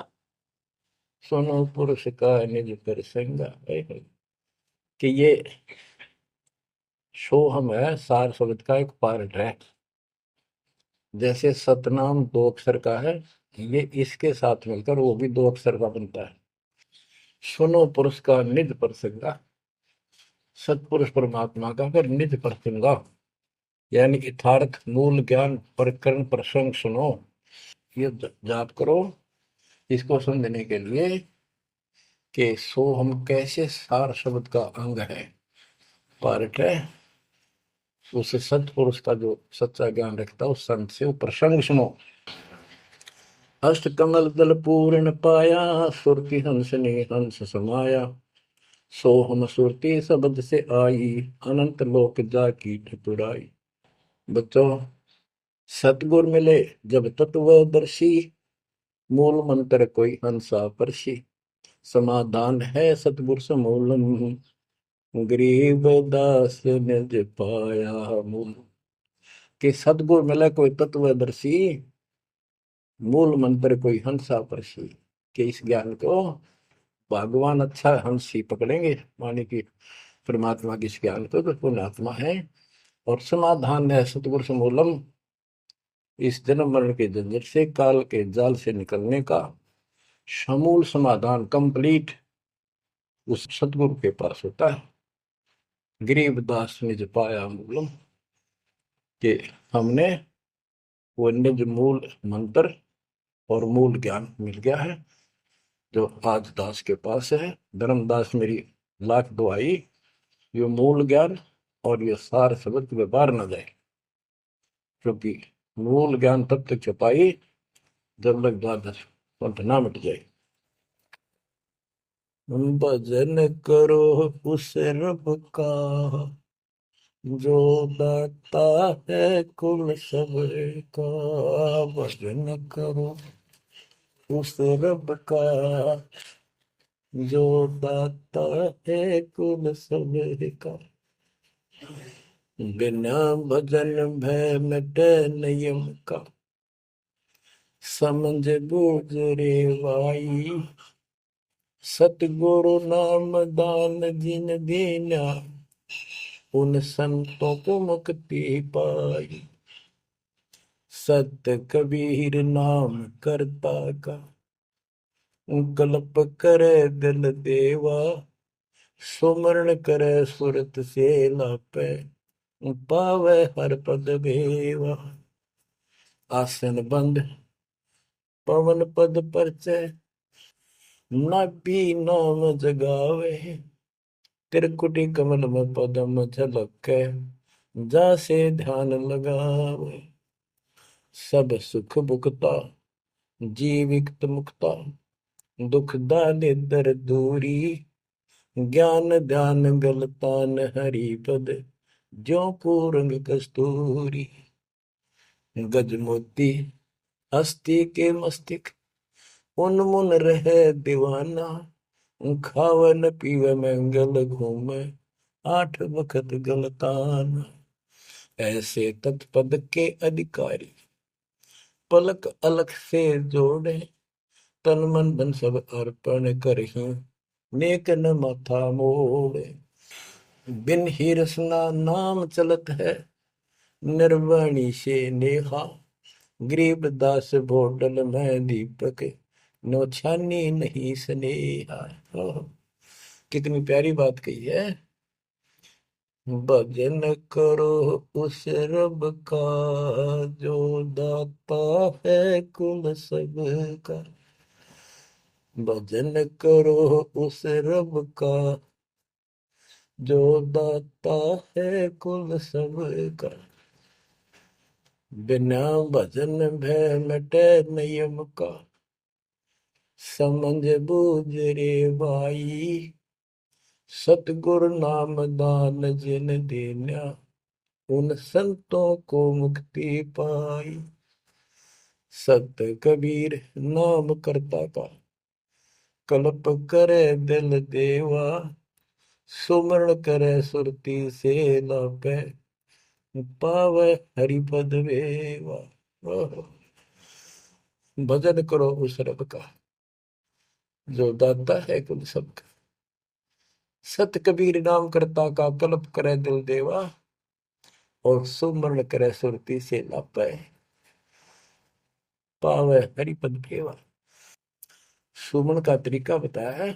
सुनो पुरुष का निज प्रसंगा। कि ये सोहम है, सार शब्द का एक पार्ट है। जैसे सतनाम दो अक्षर का है, ये इसके साथ मिलकर वो भी दो अक्षर का बनता है। सुनो पुरुष का निज प्रसंगा, सतपुरुष परमात्मा का फिर निज प्रसंगा, यानी यथार्थ मूल ज्ञान प्रकरण प्रसंग सुनो। ये जाप करो इसको समझने के लिए कि सो हम कैसे सार शब्द का अंग है, पार्ट है। उसे सतपुरुष का जो सच्चा ज्ञान रखता है उस संत से वो प्रसंग सुनो। अष्ट कमल दल पूर्ण पाया, सुरति हंस ने हंस समाया। सो हम सुरति शब्द से आई, अनंत लोक जा की ठकुराई। बच्चों, सतगुर मिले जब तत्वदर्शी, मूल मंत्र कोई हंसा परसी। समाधान है सतगुर समूलम, गरीब दास निज पाया मूल। कि सतगुर मिले कोई तत्वदर्शी, मूल मंत्र कोई हंसा परसी। कि इस ज्ञान को भगवान अच्छा हंस ही पकड़ेंगे, माने कि परमात्मा की इस ज्ञान को तो पुण्यात्मा है। और समाधान है सतगुर समूलम, इस जन्म मरण के झंझट से, काल के जाल से निकलने का समूल समाधान कंप्लीट उस सतगुरु के पास होता है। गरीबदास निज पाया मूलम, कि हमने वो निज मूल मंत्र और मूल ज्ञान मिल गया है जो आज दास के पास है। धर्मदास मेरी लाख दुआई, ये मूल ज्ञान और ये सार शब्द व्यवहार न जाए, क्योंकि मूल ज्ञान तब तक छपाई जब तक द्वादश पंथ ना मिट जाए। भजन करो उस रब का जो दाता है कुल सबका, भजन करो उस रब का जो दाता है कुल सबका। बिना भजन भय मिटे नियम का, समझ बूझ रे भाई, सतगुरु नाम दान जिन दीना, उन संतों को मुक्ति पाई। सत्य कबीर नाम करता का, कल्प करे दिल देवा, सुमरण करे सुरत से लापे, पावे हर पद भेवा। आसन बंद पवन पद परचय, नाभि नाम जगावे, त्रिकुटी कमल में पदम झलके, जासे ध्यान लगावे। सब सुख भुगता जीवित मुक्ता, दुख दाने दर दूरी, ज्ञान ध्यान गलतान हरि पद, ज्यों पूरंग कस्तूरी। गज मोती हस्ती के मस्तिष्क, उन्मुन रहे दीवाना, खावे न पीवे मंगल घूमे, आठ वक्त गलताना। ऐसे तत्पद के अधिकारी, पलक अलख से जोड़े, तन मन धन सब अर्पण करही, नेक न माथा मोड़े। बिन ही रसना नाम चलत है, निर्वाणी से नेहा, गरीब दास भोडल में दीपक, नो छानी नहीं स्नेहा। कितनी प्यारी बात कही है। भजन करो उस रब का जो दाता है कुल सबका, भजन करो उस रब का जो दाता है कुल सबका। बिना भजन भय मिटे नियम का, समझ बूझ रे भाई, सतगुरु नाम दान जिन देना, उन संतों को मुक्ति पाई। सत कबीर नाम करता का, कल्प करे दिल देवा, सुमरण करे सुरती से लापे, पावे हरिपद वेवा। भजन करो उस रब का जो दाता है कुल सबका। सत कबीर नाम करता का, कल्प करे दिल देवा, और सुमरण करे सुरती से लापे, पावे हरिपद भेवा। सुमन का तरीका बताया है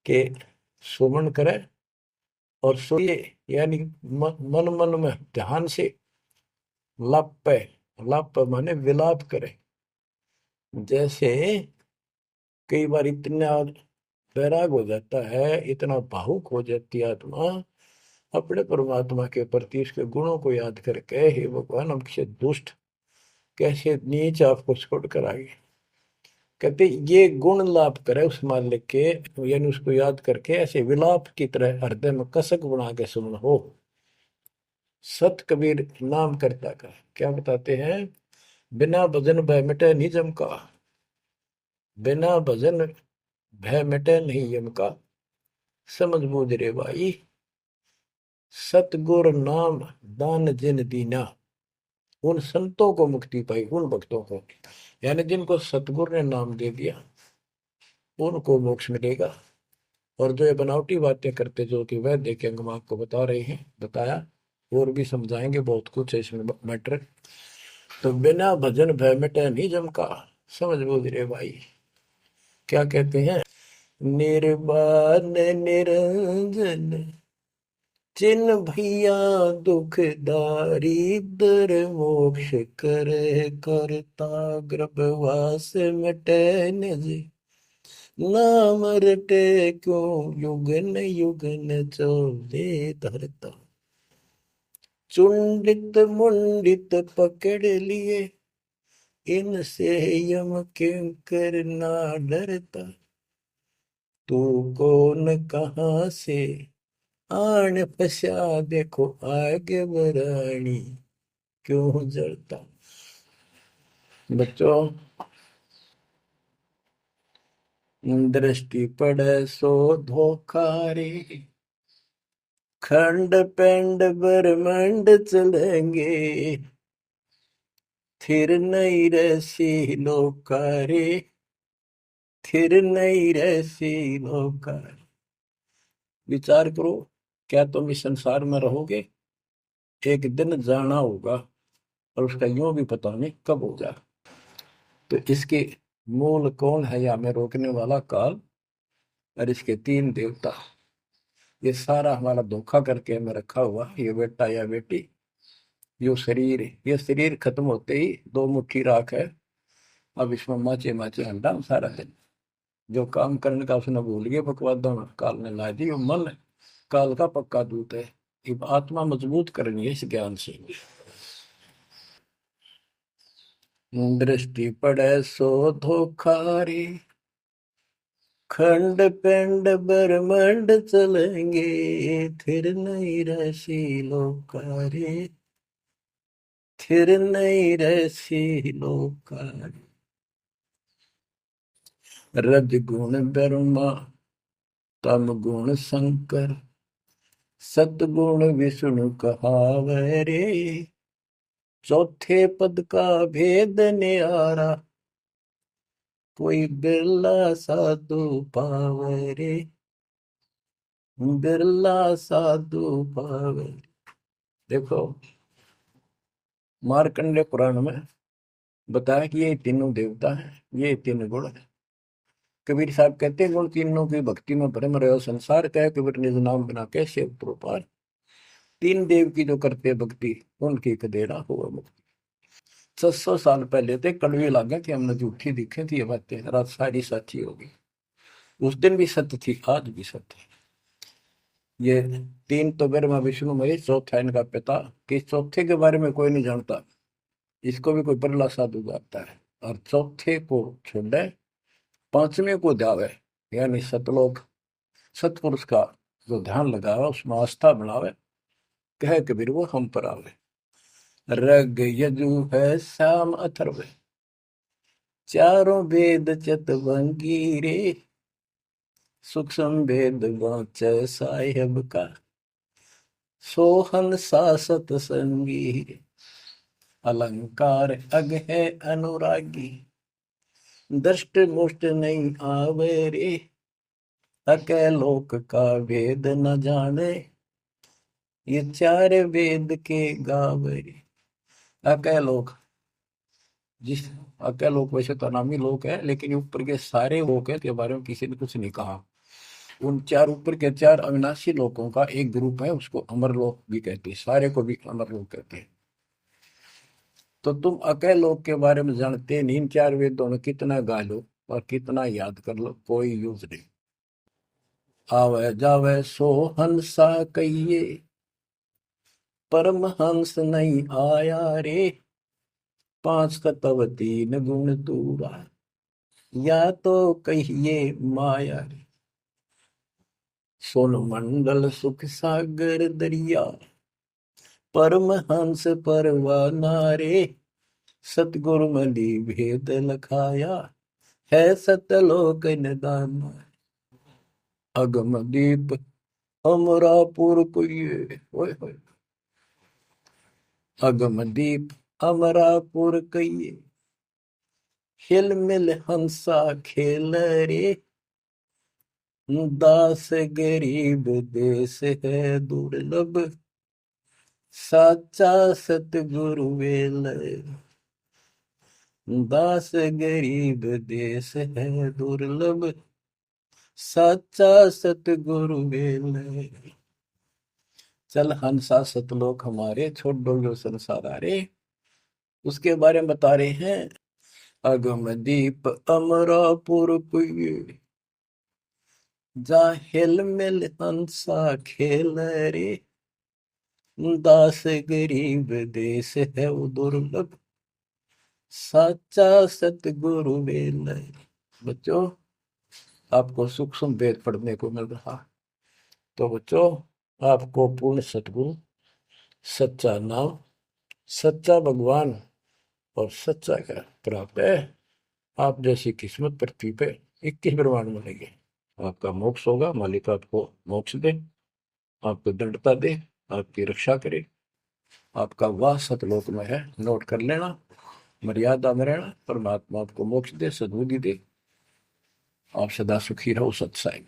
कि सुमन करे और सोए, यानी मन मन में ध्यान से लापे, लाप माने विलाप करे। जैसे कई बार इतना बैराग हो जाता है, इतना भावुक हो जाती है आत्मा अपने परमात्मा के प्रति, उसके गुणों को याद करके, हे भगवान हमसे दुष्ट कैसे नीच आपको छोड़कर आ गए। कहते ये गुण लाप करे उस मालिक के, यानी उसको याद करके ऐसे विलाप की तरह हृदय में कसक बना के सुन हो। सत कबीर नाम करता का क्या बताते हैं, बिना भजन भय मिटे निजम का, बिना भजन भय मिटे नहीं यम का, समझ बूझ रे भाई, सतगुर नाम दान जिन दीना, उन संतों को मुक्ति पाई, उन भक्तों को, यानी जिनको सतगुरु ने नाम दे दिया उनको मोक्ष मिलेगा। और जो ये बनावटी बातें करते जो कि वह देखे हम आपको बता रहे हैं, बताया, और भी समझाएंगे बहुत कुछ है इसमें मैटर। तो बिना भजन भय मिटे नहीं जम का, समझ बूझ रे भाई। क्या कहते हैं, निर्वाण निरंजन जिन भैया दुखदारी दर मोक्ष करे करता गर्भवास मिटे निज नाम रटे क्यों युगन युगन चोले धरता चुंडित मुंडित पकड़ लिए इनसे यम किंकर ना डरता तू कौन कहाँ से आन फसा देखो आगे बरानी क्यों जलता। बच्चों, दृष्टि पड़े सो धोखा रे खंड पेंड ब्रह्मांड चलेंगे थिर नहीं रसी लोकारे थिर नहीं रसी लोकारे। विचार करो, क्या तुम इस संसार में रहोगे? एक दिन जाना होगा और उसका यूं भी पता नहीं कब होगा। तो इसके मूल कौन है या हमें रोकने वाला? काल और इसके तीन देवता। ये सारा हमारा धोखा करके हमें रखा हुआ, ये बेटा या बेटी, ये शरीर खत्म होते ही दो मुट्ठी राख है, अब इसमें माचे माचे अंडा सारा दिन। जो काम करने का उसने भूल गया, बकवादा काल ने ला दी। वो मन काल का पक्का दूत है। अब आत्मा मजबूत करनी है इस ज्ञान से। दृष्टि पड़े सो धोखा रे खंड पेंड ब्रह्मांड चलेंगे फिर नहीं रसी लोकारे फिर नहीं रसी लोकारे। रज गुण ब्रह्मा तम गुण शंकर सतगुण विष्णु कहावे रे चौथे पद का भेद न्यारा कोई बिरला साधु पावे रे बिरला साधु पावे। देखो, मार्कंडेय पुराण में बताया कि ये तीनों देवता हैं, ये तीन गुण है। कबीर साहब कहते हैं गुण तीनों की भक्ति में भ्रम रहे संसार का है कबीर निज नाम बिना कैसे प्रोपार। तीन देव की जो करते भक्ति उनकी कदेरा हुआ मुक्ति। 600 साल पहले थे कड़वी लागे कि हमने झूठी दिखे थी ये बातें, रात सारी सच्ची होगी। उस दिन भी सत्य थी, आज भी सत्य है। ये तीन तो ब्रह्मा विष्णु महेश, चौथा इनका पिता। कि चौथे के बारे में कोई नहीं जानता, इसको भी कोई बरला साधु जानता है। और चौथे को छोड़े पांचवें को ध्यावे, यानी सतलोक सतपुरुष का जो ध्यान लगावे उसमें आस्था बनावे, कहे कबीर वो हम पर आवे। रग यजु है श्याम अथर्व चारों वेद चतवंगी रे सूक्ष्म वेद वाचे साहेब का सोहन सासत संगी अलंकार अग है अनुरागी दृष्ट मुष्ट नहीं आवे रे अके लोक का वेद न जाने ये चार वेद के गावे रे। अके लोक, जिस अके लोक वैसे तो नामी लोक है, लेकिन ऊपर के सारे लोक है के बारे में किसी ने कुछ नहीं कहा। उन चार ऊपर के चार अविनाशी लोकों का एक ग्रुप है, उसको अमर लोक भी कहते हैं, सारे को भी अमर लोक कहते हैं। तो तुम अके लोक के बारे में जानते नहीं, इन चार वेदों में कितना गा लो और कितना याद कर लो, कोई यूज नहीं। आवे जावे सो हंसा कहिए परम हंस नहीं आया रे पांच तत्व तीन गुण दूरा या तो कहिए माया रे सोन मंडल सुख सागर दरिया परम हंस परवाना रे सतगुरु मलि भेद लखाया है सतलोक निदान अगम दीप अमरापुर कुये ओए होए अगम दीप अमरापुर कहिए हिल मिल हंसा खेल रे दास गरीब देश है दुर्लभ साचा सतगुरु वेल दास गरीब देश है दुर्लभ साचा सतगुरु वेल चल हंसा सतलोक हमारे, छोड़ डोलो संसार आरे। उसके बारे में बता रहे हैं। अगम दीप अमरापुर पुई, जा हिल मिल हंसा खेल रे। दास गरीब देश है वो दुर्लभ, साचा सतगुरु बेल। बच्चों, आपको सूक्ष्म वेद पढ़ने को मिल रहा। तो बच्चों, आपको पूर्ण सतगुरु, सच्चा नाम, सच्चा भगवान और सच्चा ज्ञान प्राप्त है। आप जैसी किस्मत पृथ्वी पे 21 ब्रह्मांड मिलेंगे। आपका मोक्ष होगा, मालिक आपको मोक्ष दे, आपको दृढ़ता दे, आपकी रक्षा करे। आपका वाह सतलोक में है, नोट कर लेना। मर्यादा में रहना, परमात्मा आपको मोक्ष दे, सद्बुद्धि दे। आप सदा सुखी रहो। सत्साई।